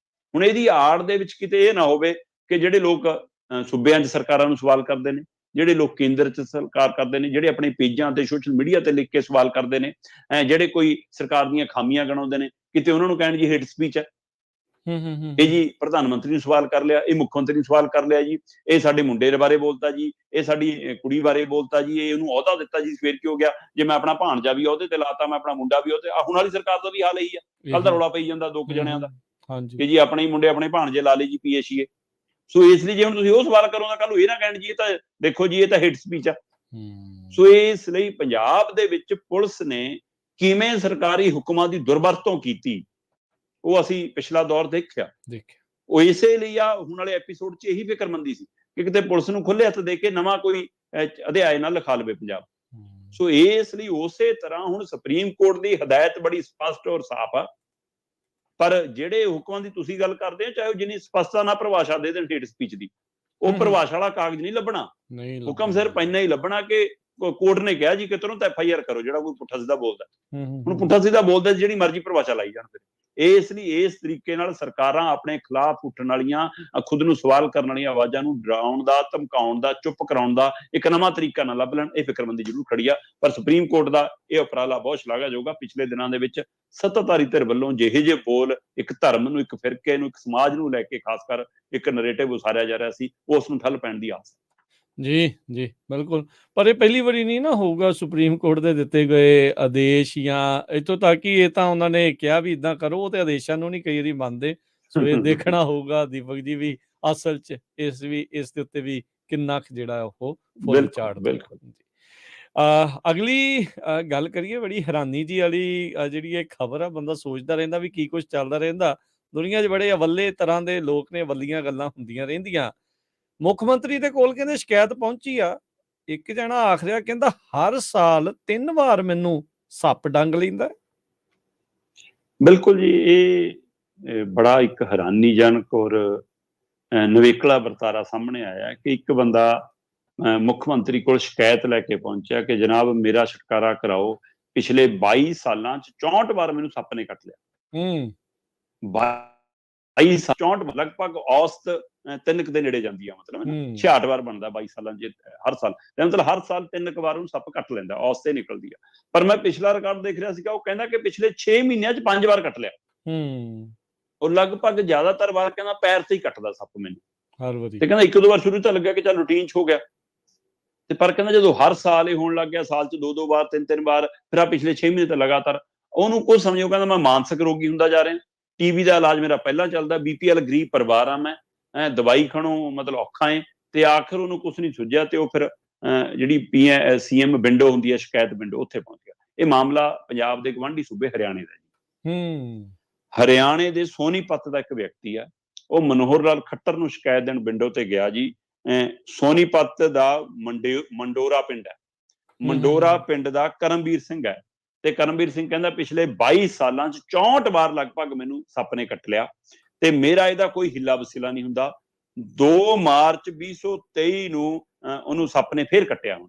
Speaker 2: ਹੁਣ ਇਹਦੀ ਆੜ ਦੇ ਵਿੱਚ ਕਿਤੇ ਇਹ ਨਾ ਹੋਵੇ ਕਿ ਜਿਹੜੇ ਲੋਕ ਸੂਬਿਆਂ 'ਚ ਸਰਕਾਰਾਂ ਨੂੰ ਸਵਾਲ ਕਰਦੇ ਨੇ, ਜਿਹੜੇ ਲੋਕ ਕੇਂਦਰ 'ਚ ਸਰਕਾਰ ਕਰਦੇ ਨੇ, ਜਿਹੜੇ ਆਪਣੇ ਪੇਜਾਂ ਤੇ, ਸੋਸ਼ਲ ਮੀਡੀਆ ਤੇ ਲਿਖ ਕੇ ਸਵਾਲ ਕਰਦੇ ਨੇ, ਜਿਹੜੇ ਕੋਈ ਸਰਕਾਰ ਦੀਆਂ ਖਾਮੀਆਂ ਗਣਾਉਂਦੇ ਨੇ, ਕਿਤੇ ਉਹਨਾਂ ਨੂੰ ਕਹਿਣ ਜੀ ਹੇਟ ਸਪੀਚ ਹੈ, ਇਹ ਜੀ ਪ੍ਰਧਾਨ ਮੰਤਰੀ ਨੂੰ ਸਵਾਲ ਕਰ ਲਿਆ, ਇਹ ਮੁੱਖ ਮੰਤਰੀ ਨੂੰ ਸਵਾਲ ਕਰ ਲਿਆ ਜੀ, ਇਹ ਸਾਡੇ ਮੁੰਡੇ ਦੇ ਬਾਰੇ ਬੋਲਤਾ ਜੀ, ਇਹ ਸਾਡੀ ਕੁੜੀ ਬਾਰੇ ਬੋਲਤਾ ਜੀ, ਇਹ ਉਹਨੂੰ ਅਹੁਦਾ ਦਿੱਤਾ ਜੀ, ਫੇਰ ਕੀ ਹੋ ਗਿਆ ਜੇ ਮੈਂ ਆਪਣਾ ਭਾਣਜਾ ਵੀ ਅਹੁਦੇ ਤੇ ਲਾਤਾ, ਮੈਂ ਆਪਣਾ ਮੁੰਡਾ ਵੀ ਅਹੁਦੇ। ਹੁਣ ਵਾਲੀ ਸਰਕਾਰ ਦਾ ਵੀ ਹਾਲ ਇਹੀ ਆ। ਕੱਲ ਦਾ ਰੌਲਾ ਪਈ ਜਾਂਦਾ 2 ਜਣਿਆਂ ਦਾ ਕਿ ਜੀ ਆਪਣੇ ਹੀ ਮੁੰਡੇ ਆਪਣੇ ਭਾਣਜੇ ਲਾ ਲਈ ਜੀ PHE। ਸੋ ਇਸ ਲਈ ਜੇ ਹੁਣ ਤੁਸੀਂ ਉਹ ਸਵਾਲ ਕਰੋ ਤਾਂ ਕੱਲ ਨੂੰ ਇਹ ਨਾ ਕਹਿਣ ਜੀ ਇਹ ਤਾਂ ਦੇਖੋ ਜੀ ਇਹ ਤਾਂ ਹੇਟ ਸਪੀਚ ਆ। ਸੋ ਇਸ ਲਈ ਪੰਜਾਬ ਦੇ ਵਿੱਚ ਪੁਲਿਸ ਨੇ ਕਿਵੇਂ ਸਰਕਾਰੀ ਹੁਕਮਾਂ ਦੀ ਦੁਰਵਰਤੋਂ ਕੀਤੀ ਉਹ ਅਸੀਂ ਪਿਛਲਾ ਦੌਰ ਦੇਖਿਆ। ਉਹ ਇਸੇ ਲਈ ਆ ਹੁਣ ਵਾਲੇ ਐਪੀਸੋਡ 'ਚ ਇਹੀ ਫਿਕਰਮੰਦੀ ਸੀ ਕਿ ਕਿਤੇ ਪੁਲਿਸ ਨੂੰ ਖੁੱਲੇ ਹੱਥ ਦੇ ਕੇ ਨਵਾਂ ਕੋਈ ਅਧਿਆਇ ਨਾ ਲਿਖਾ ਲਵੇ ਪੰਜਾਬ। ਸੋ ਇਸ ਲਈ ਉਸੇ ਤਰ੍ਹਾਂ ਹੁਣ ਸੁਪਰੀਮ ਕੋਰਟ ਦੀ ਹਦਾਇਤ ਬੜੀ ਸਪਸ਼ਟ ਔਰ ਸਾਫ਼ ਆ, ਪਰ ਜਿਹੜੇ ਹੁਕਮਾਂ ਦੀ ਤੁਸੀਂ ਗੱਲ ਕਰਦੇ ਹੋ ਚਾਹੇ ਉਹ ਜਿੰਨੀ ਸਪਸ਼ਟਤਾ ਨਾਲ ਪਰਿਭਾਸ਼ਾ ਦੇ ਦੇਣ ਹੇਟ ਸਪੀਚ ਦੀ, ਉਹ ਪਰਿਭਾਸ਼ਾ ਵਾਲਾ ਕਾਗਜ਼ ਨਹੀਂ ਲੱਭਣਾ, ਹੁਕਮ ਸਿਰਫ ਇੰਨਾ ਹੀ ਲੱਭਣਾ ਕਿ ਕੋਰਟ ਨੇ ਕਿਹਾ ਜੀ ਕਿ ਤੁਰੰਤ FIR ਕਰੋ ਜਿਹੜਾ ਕੋਈ ਪੁੱਠਾ ਸਿੱਧਾ ਬੋਲਦਾ। ਹੁਣ
Speaker 1: ਹੂੰ
Speaker 2: ਪੁੱਠਾ ਸਿੱਧਾ ਬੋਲਦਾ ਜਿਹੜੀ ਮਰਜ਼ੀ ਪਰਿਭਾਸ਼ਾ ਲਾਈ ਜਾਣ। ਫਿਰ ਇਸ ਲਈ ਇਸ ਤਰੀਕੇ ਨਾਲ ਸਰਕਾਰਾਂ ਆਪਣੇ ਖਿਲਾਫ ਉੱਠਣ ਵਾਲੀਆਂ ਖੁਦ ਨੂੰ ਸਵਾਲ ਕਰਨ ਵਾਲੀਆਂ ਆਵਾਜ਼ਾਂ ਨੂੰ ਡਰਾਉਣ ਦਾ, ਧਮਕਾਉਣ ਦਾ, ਚੁੱਪ ਕਰਾਉਣ ਦਾ ਇੱਕ ਨਵਾਂ ਤਰੀਕਾ ਨਾ ਲੱਭ ਲੈਣ। ਇਹ ਫਿਕਰਮੰਦੀ ਜ਼ਰੂਰ ਖੜੀ ਆ, ਪਰ ਸੁਪਰੀਮ ਕੋਰਟ ਦਾ ਇਹ ਉਪਰਾਲਾ ਬਹੁਤ ਸ਼ਲਾਘਾਯੋਗ ਆ। ਪਿਛਲੇ ਦਿਨਾਂ ਦੇ ਵਿੱਚ ਸੱਤਾਧਾਰੀ ਧਿਰ ਵੱਲੋਂ ਜਿਹੇ ਜਿਹੇ ਬੋਲ ਇੱਕ ਧਰਮ ਨੂੰ, ਇੱਕ ਫਿਰਕੇ ਨੂੰ, ਇੱਕ ਸਮਾਜ ਨੂੰ ਲੈ ਕੇ ਖਾਸ ਕਰ ਇੱਕ ਨਰੇਟਿਵ ਉਸਾਰਿਆ ਜਾ ਰਿਹਾ ਸੀ, ਉਸ ਨੂੰ ਠੱਲ ਪੈਣ ਦੀ ਆਸ।
Speaker 1: ਜੀ ਜੀ ਬਿਲਕੁਲ, ਪਰ ਇਹ ਪਹਿਲੀ ਵਾਰੀ ਨਹੀਂ ਨਾ ਹੋਊਗਾ ਸੁਪਰੀਮ ਕੋਰਟ ਦੇ ਦਿੱਤੇ ਗਏ ਆਦੇਸ਼, ਜਾਂ ਇੱਥੋਂ ਤੱਕ ਕਿ ਇਹ ਤਾਂ ਉਹਨਾਂ ਨੇ ਕਿਹਾ ਵੀ ਇਦਾਂ ਕਰੋ, ਉਹ ਤੇ ਆਦੇਸ਼ਾਂ ਨੂੰ ਨਹੀਂ ਕਈ ਵਾਰੀ ਮੰਨਦੇ। ਸੋ ਇਹ ਦੇਖਣਾ ਹੋਊਗਾ ਦੀਪਕ ਜੀ ਵੀ ਅਸਲ 'ਚ ਇਸ ਦੇ ਉੱਤੇ ਵੀ ਕਿੰਨਾ ਕੁ ਜਿਹੜਾ ਉਹ ਫੁੱਲ ਝਾੜਦੇ। ਅਗਲੀ ਗੱਲ ਕਰੀਏ, ਬੜੀ ਹੈਰਾਨੀ ਜੀ ਵਾਲੀ ਜਿਹੜੀ ਇਹ ਖਬਰ ਆ, ਬੰਦਾ ਸੋਚਦਾ ਰਹਿੰਦਾ ਵੀ ਕੀ ਕੁਝ ਚੱਲਦਾ ਰਹਿੰਦਾ ਦੁਨੀਆ 'ਚ। ਬੜੇ ਅਵੱਲੇ ਤਰ੍ਹਾਂ ਦੇ ਲੋਕ ਨੇ, ਅਵੱਲੀਆਂ ਗੱਲਾਂ ਹੁੰਦੀਆਂ ਰਹਿੰਦੀਆਂ। ਮੁੱਖ ਮੰਤਰੀ ਦੇ ਕੋਲ ਕਹਿੰਦੇ ਸ਼ਿਕਾਇਤ ਪਹੁੰਚੀ ਆ, ਇੱਕ ਜਣਾ ਆਖ ਰਿਹਾ, ਕਹਿੰਦਾ ਹਰ ਸਾਲ 3 ਵਾਰ ਮੈਨੂੰ ਸੱਪ ਡੰਗ ਲੈਂਦਾ।
Speaker 2: ਬਿਲਕੁਲ ਜੀ, ਇਹ ਬੜਾ ਇੱਕ ਹੈਰਾਨੀਜਨਕ ਔਰ ਨਵੇਕਲਾ ਵਰਤਾਰਾ ਸਾਹਮਣੇ ਆਇਆ ਕਿ ਇੱਕ ਬੰਦਾ ਮੁੱਖ ਮੰਤਰੀ ਕੋਲ ਸ਼ਿਕਾਇਤ ਲੈ ਕੇ ਪਹੁੰਚਿਆ ਕਿ ਜਨਾਬ ਮੇਰਾ ਛੁਟਕਾਰਾ ਕਰਾਓ, ਪਿਛਲੇ 22 ਸਾਲਾਂ 'ਚ 64 ਵਾਰ ਮੈਨੂੰ ਸੱਪ ਨੇ ਕੱਟ ਲਿਆ। 22 64 ਲਗਭਗ ਔਸਤ 3 ਦੇ ਨੇੜੇ ਜਾਂਦੀ ਆ, ਮਤਲਬ 66 ਵਾਰ ਬਣਦਾ 22 ਸਾਲਾਂ 'ਚ ਹਰ ਸਾਲ, ਮਤਲਬ ਹਰ ਸਾਲ 3 ਵਾਰ ਉਹਨੂੰ ਸੱਪ ਕੱਟ ਲੈਂਦਾ, ਔਸਤ ਤੇ ਨਿਕਲਦੀ ਆ। ਪਰ ਮੈਂ ਪਿਛਲਾ ਰਿਕਾਰਡ ਦੇਖ ਰਿਹਾ ਸੀਗਾ, ਉਹ ਕਹਿੰਦਾ ਕਿ ਪਿਛਲੇ 6 ਮਹੀਨਿਆਂ 'ਚ 5 ਵਾਰ ਕੱਟ ਲਿਆ। ਉਹ ਲਗਭਗ ਜ਼ਿਆਦਾਤਰ ਵਾਰ ਕਹਿੰਦਾ ਪੈਰ ਤੇ ਹੀ ਕੱਟਦਾ ਸੱਪ ਮੈਨੂੰ,
Speaker 1: ਹਰ ਵਾਰੀ।
Speaker 2: ਤੇ ਕਹਿੰਦਾ 1-2 ਵਾਰ ਸ਼ੁਰੂ ਤਾਂ ਲੱਗਿਆ ਕਿ ਚੱਲ ਰੂਟੀਨ 'ਚ ਹੋ ਗਿਆ, ਤੇ ਪਰ ਕਹਿੰਦਾ ਜਦੋਂ ਹਰ ਸਾਲ ਇਹ ਹੋਣ ਲੱਗ ਗਿਆ, ਸਾਲ 'ਚ 2-2 ਵਾਰ 3-3 ਵਾਰ, ਫਿਰ ਆ ਪਿਛਲੇ 6 ਮਹੀਨੇ ਤਾਂ ਲਗਾਤਾਰ, ਉਹਨੂੰ ਕੁਝ ਸਮਝੋ, ਕਹਿੰਦਾ ਮੈਂ ਮਾਨਸਿਕ ਰੋਗੀ ਹੁੰਦਾ ਜਾ ਰਿਹਾ, TB ਦਾ ਇਲਾਜ ਮੇਰਾ ਪਹਿਲਾਂ ਚੱਲਦਾ, BPL ਗਰੀਬ ਪਰਿਵਾਰ ਆ ਮੈਂ, ਦਵਾਈ ਖਾਣੋਂ ਮਤਲਬ ਔਖਾ ਹੈ, ਤੇ ਆਖਰ ਉਹਨੂੰ ਕੁਝ ਨਹੀਂ ਸੁਝਿਆ, ਤੇ ਉਹ ਫਿਰ ਜਿਹੜੀ CM ਵਿੰਡੋ ਹੁੰਦੀ ਹੈ, ਸ਼ਿਕਾਇਤ ਵਿੰਡੋ, ਉੱਥੇ ਪਹੁੰਚ ਗਿਆ। ਇਹ ਮਾਮਲਾ ਪੰਜਾਬ ਦੇ ਗਵਾਂਢੀ ਸੂਬੇ ਹਰਿਆਣੇ ਦਾ ਜੀ। ਹਰਿਆਣੇ ਦੇ ਸੋਨੀਪਤ ਦਾ ਇੱਕ ਵਿਅਕਤੀ ਆ, ਉਹ ਮਨੋਹਰ ਲਾਲ ਖੱਟਰ ਨੂੰ ਸ਼ਿਕਾਇਤ ਦੇਣ ਵਿੰਡੋ ਤੇ ਗਿਆ ਜੀ। ਸੋਨੀਪਤ ਦਾ ਮੰਡੋਰਾ ਪਿੰਡ ਹੈ, ਮੰਡੋਰਾ ਪਿੰਡ ਦਾ ਕਰਮਵੀਰ ਸਿੰਘ ਹੈ, ਤੇ ਕਰਮਵੀਰ ਸਿੰਘ ਕਹਿੰਦਾ ਪਿਛਲੇ 22 ਸਾਲਾਂ 'ਚ 64 ਵਾਰ ਲਗਭਗ ਮੈਨੂੰ ਸੱਪ ਨੇ ਕੱਟ ਲਿਆ, ਤੇ ਮੇਰਾ ਇਹਦਾ ਕੋਈ ਹਿੱਲਾ ਵਸੀਲਾ ਨਹੀਂ ਹੁੰਦਾ। 2 ਮਾਰਚ 2023 ਨੂੰ ਉਹਨੂੰ ਸੱਪ ਨੇ ਫੇਰ ਕੱਟਿਆ ਹੁਣ,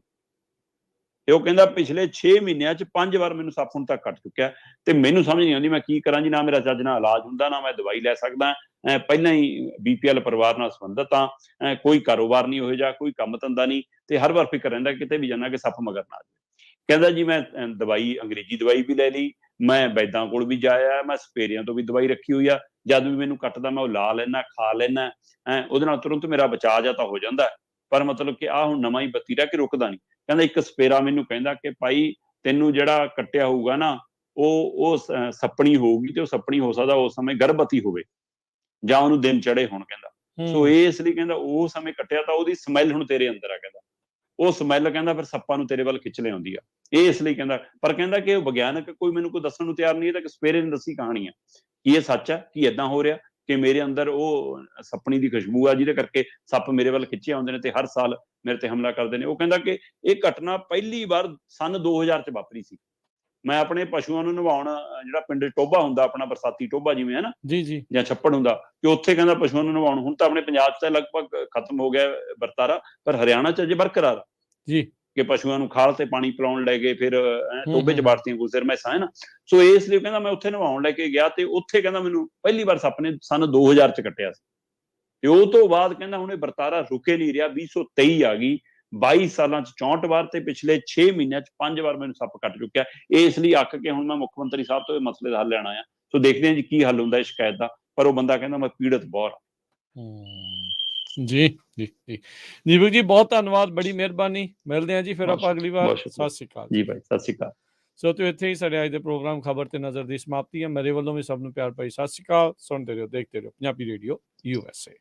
Speaker 2: ਤੇ ਉਹ ਕਹਿੰਦਾ ਪਿਛਲੇ 6 ਮਹੀਨਿਆਂ 'ਚ 5 ਵਾਰ ਮੈਨੂੰ ਸੱਪ ਹੁਣ ਤੱਕ ਕੱਟ ਚੁੱਕਿਆ, ਤੇ ਮੈਨੂੰ ਸਮਝ ਨਹੀਂ ਆਉਂਦੀ ਮੈਂ ਕੀ ਕਰਾਂ ਜੀ, ਨਾ ਮੇਰਾ ਚੱਜ ਨਾਲ ਇਲਾਜ ਹੁੰਦਾ, ਨਾ ਮੈਂ ਦਵਾਈ ਲੈ ਸਕਦਾ, ਪਹਿਲਾਂ ਹੀ BPL ਪਰਿਵਾਰ ਨਾਲ ਸੰਬੰਧਿਤ ਆ, ਕੋਈ ਕਾਰੋਬਾਰ ਨਹੀਂ ਉਹੋ ਜਿਹਾ, ਕੋਈ ਕੰਮ ਧੰਦਾ ਨਹੀਂ, ਤੇ ਹਰ ਵਾਰ ਫਿਕਰ ਰਹਿੰਦਾ ਕਿਤੇ ਵੀ ਜਾਣਾ ਕਿ ਸੱਪ ਮਗਰ ਨਾ ਆ ਜਾਵੇ। ਕਹਿੰਦਾ ਜੀ ਮੈਂ ਦਵਾਈ, ਅੰਗਰੇਜ਼ੀ ਦਵਾਈ ਵੀ ਲੈ ਲਈ, ਮੈਂ ਵੈਦਾਂ ਕੋਲ ਵੀ ਜਾਇਆ, ਮੈਂ ਸਪੇਰਿਆਂ ਤੋਂ ਵੀ ਦਵਾਈ ਰੱਖੀ ਹੋਈ ਆ, ਜਦ ਵੀ ਮੈਨੂੰ ਕੱਟਦਾ ਮੈਂ ਉਹ ਲਾ ਲੈਣਾ, ਖਾ ਲੈਣਾ, ਉਹਦੇ ਨਾਲ ਤੁਰੰਤ ਮੇਰਾ ਬਚਾਅ ਜਾਂ ਤਾਂ ਹੋ ਜਾਂਦਾ। ਪਰ ਮਤਲਬ ਕਿ ਆਹ ਹੁਣ ਨਵਾਂ ਹੀ ਬੱਤੀ ਰਹਿ ਕੇ ਰੁਕਦਾ ਨਹੀਂ। ਕਹਿੰਦਾ ਇੱਕ ਸਪੇਰਾ ਮੈਨੂੰ ਕਹਿੰਦਾ ਕਿ ਭਾਈ ਤੈਨੂੰ ਜਿਹੜਾ ਕੱਟਿਆ ਹੋਊਗਾ ਨਾ, ਉਹ ਸੱਪਣੀ ਹੋਊਗੀ, ਤੇ ਉਹ ਸੱਪਣੀ ਹੋ ਸਕਦਾ ਉਸ ਸਮੇਂ ਗਰਭਵਤੀ ਹੋਵੇ ਜਾਂ ਉਹਨੂੰ ਦਿਨ ਚੜੇ ਹੋਣ। ਕਹਿੰਦਾ ਸੋ ਇਸ ਲਈ ਕਹਿੰਦਾ ਉਹ ਸਮੇਂ ਕੱਟਿਆ ਤਾਂ ਉਹਦੀ ਸਮੈਲ ਹੁਣ ਤੇਰੇ ਅੰਦਰ ਆ, ਕਹਿੰਦਾ ਉਹ ਸਮੈਲ ਕਹਿੰਦਾ ਫਿਰ ਸੱਪਾਂ ਨੂੰ ਤੇਰੇ ਵੱਲ ਖਿੱਚ ਲਿਆਉਂਦੀ ਆ, ਇਹ ਇਸ ਲਈ ਕਹਿੰਦਾ। ਪਰ ਕਹਿੰਦਾ ਕਿ ਉਹ ਵਿਗਿਆਨਕ ਕੋਈ ਮੈਨੂੰ ਕੋਈ ਦੱਸਣ ਨੂੰ ਤਿਆਰ ਨਹੀਂ, ਇਹ ਤਾਂ ਸਪੇਰੇ ਨੇ ਦੱਸੀ ਕਹਾਣੀ ਆ, ਕੀ ਇਹ ਸੱਚ ਆ, ਕੀ ਏਦਾਂ ਹੋ ਰਿਹਾ ਕਿ ਮੇਰੇ ਅੰਦਰ ਉਹ ਸੱਪਣੀ ਦੀ ਖੁਸ਼ਬੂ ਆ ਜਿਹਦੇ ਕਰਕੇ ਸੱਪ ਮੇਰੇ ਵੱਲ ਖਿੱਚੇ ਆਉਂਦੇ ਨੇ ਤੇ ਹਰ ਸਾਲ ਮੇਰੇ ਤੇ ਹਮਲਾ ਕਰਦੇ ਨੇ। ਉਹ ਕਹਿੰਦਾ ਕਿ ਇਹ ਘਟਨਾ ਪਹਿਲੀ ਵਾਰ ਸਨ 2000 'ਚ ਵਾਪਰੀ ਸੀ। ਮੈਂ ਆਪਣੇ ਪਸ਼ੂਆਂ ਨੂੰ ਨਵਾਉਣ, ਜਿਹੜਾ ਪਿੰਡ ਟੋਭਾ ਹੁੰਦਾ ਆਪਣਾ, ਬਰਸਾਤੀ ਟੋਭਾ ਜਿਵੇਂ ਹੈ ਨਾ ਜੀ, ਜਾਂ ਛੱਪੜ ਹੁੰਦਾ, ਕਿ ਉੱਥੇ ਕਹਿੰਦਾ ਪਸ਼ੂਆਂ ਨੂੰ ਨਵਾਉਣ, ਹੁਣ ਤਾਂ ਆਪਣੇ ਪੰਜਾਬ 'ਚ ਤਾਂ ਲਗਭਗ ਖਤਮ ਹੋ ਗਿਆ ਵਰਤਾਰਾ, ਪਰ ਹਰਿਆਣਾ 'ਚ ਅਜੇ ਬਰਕਰਾਰ ਜੀ, ਕਿ ਪਸ਼ੂਆਂ ਨੂੰ ਖਾਲ ਤੇ ਪਾਣੀ ਪਿਲਾਉਣ ਲੈ ਗਏ, ਫਿਰ ਟੋਭੇ 'ਚ ਵੜਤੀਆਂ ਗੁਜ਼ਰ ਮੈਸਾਂ ਹੈ ਨਾ। ਸੋ ਇਸ ਲਈ ਕਹਿੰਦਾ ਮੈਂ ਉੱਥੇ ਨਵਾਉਣ ਲੈ ਕੇ ਗਿਆ, ਤੇ ਉੱਥੇ ਕਹਿੰਦਾ ਮੈਨੂੰ ਪਹਿਲੀ ਵਾਰ ਸੱਪ ਨੇ ਸਨ 2000 'ਚ ਕੱਟਿਆ ਸੀ, ਤੇ ਉਹ ਤੋਂ ਬਾਅਦ ਕਹਿੰਦਾ ਹੁਣ ਇਹ ਵਰਤਾਰਾ ਰੁਕੇ ਨਹੀਂ ਰਿਹਾ। 2023 ਆ ਗਈ, 22 ਸਾਲਾਂ 'ਚ 64 ਵਾਰ, ਤੇ ਪਿਛਲੇ 6 ਮਹੀਨਿਆਂ 'ਚ 5 ਵਾਰ ਮੈਨੂੰ ਸੱਪ ਕੱਟ ਚੁੱਕਿਆ। ਇਸ ਲਈ ਅੱਕ ਕੇ ਹੁਣ ਮੈਂ ਮੁੱਖ ਮੰਤਰੀ ਸਾਹਿਬ ਤੋਂ ਇਹ ਮਸਲੇ ਦਾ ਹੱਲ ਲੈਣਾ ਆ। ਸੋ ਦੇਖਦੇ ਹਾਂ ਜੀ ਕੀ ਹੱਲ ਹੁੰਦਾ ਇਸ ਸ਼ਿਕਾਇਤ ਦਾ, ਪਰ ਉਹ ਬੰਦਾ ਕਹਿੰਦਾ ਮੈਂ ਪੀੜਤ ਬਹੁਤ
Speaker 1: ਜੀ ਜੀ ਜੀ। ਦੀਪਕ ਜੀ ਬਹੁਤ ਧੰਨਵਾਦ, ਬੜੀ ਮਿਹਰਬਾਨੀ, ਮਿਲਦੇ ਹਾਂ ਜੀ ਫਿਰ ਆਪਾਂ ਅਗਲੀ ਵਾਰ। ਸਤਿ ਸ਼੍ਰੀ ਅਕਾਲ ਜੀ ਭਾਈ।
Speaker 2: ਸਤਿ ਸ਼੍ਰੀ ਅਕਾਲ।
Speaker 1: ਸੋ ਤੇ ਇੱਥੇ ਹੀ ਸਾਡੇ ਅੱਜ ਦੇ ਪ੍ਰੋਗਰਾਮ ਖਬਰ ਤੇ ਨਜ਼ਰ ਦੀ ਸਮਾਪਤੀ ਹੈ। ਮੇਰੇ ਵੱਲੋਂ ਵੀ ਸਭ ਨੂੰ ਪਿਆਰ ਭਰੀ ਸਤਿ ਸ਼੍ਰੀ ਅਕਾਲ। ਸੁਣਦੇ ਰਹੋ, ਦੇਖਦੇ ਰਹੋ ਪੰਜਾਬੀ ਰੇਡੀਓ USA।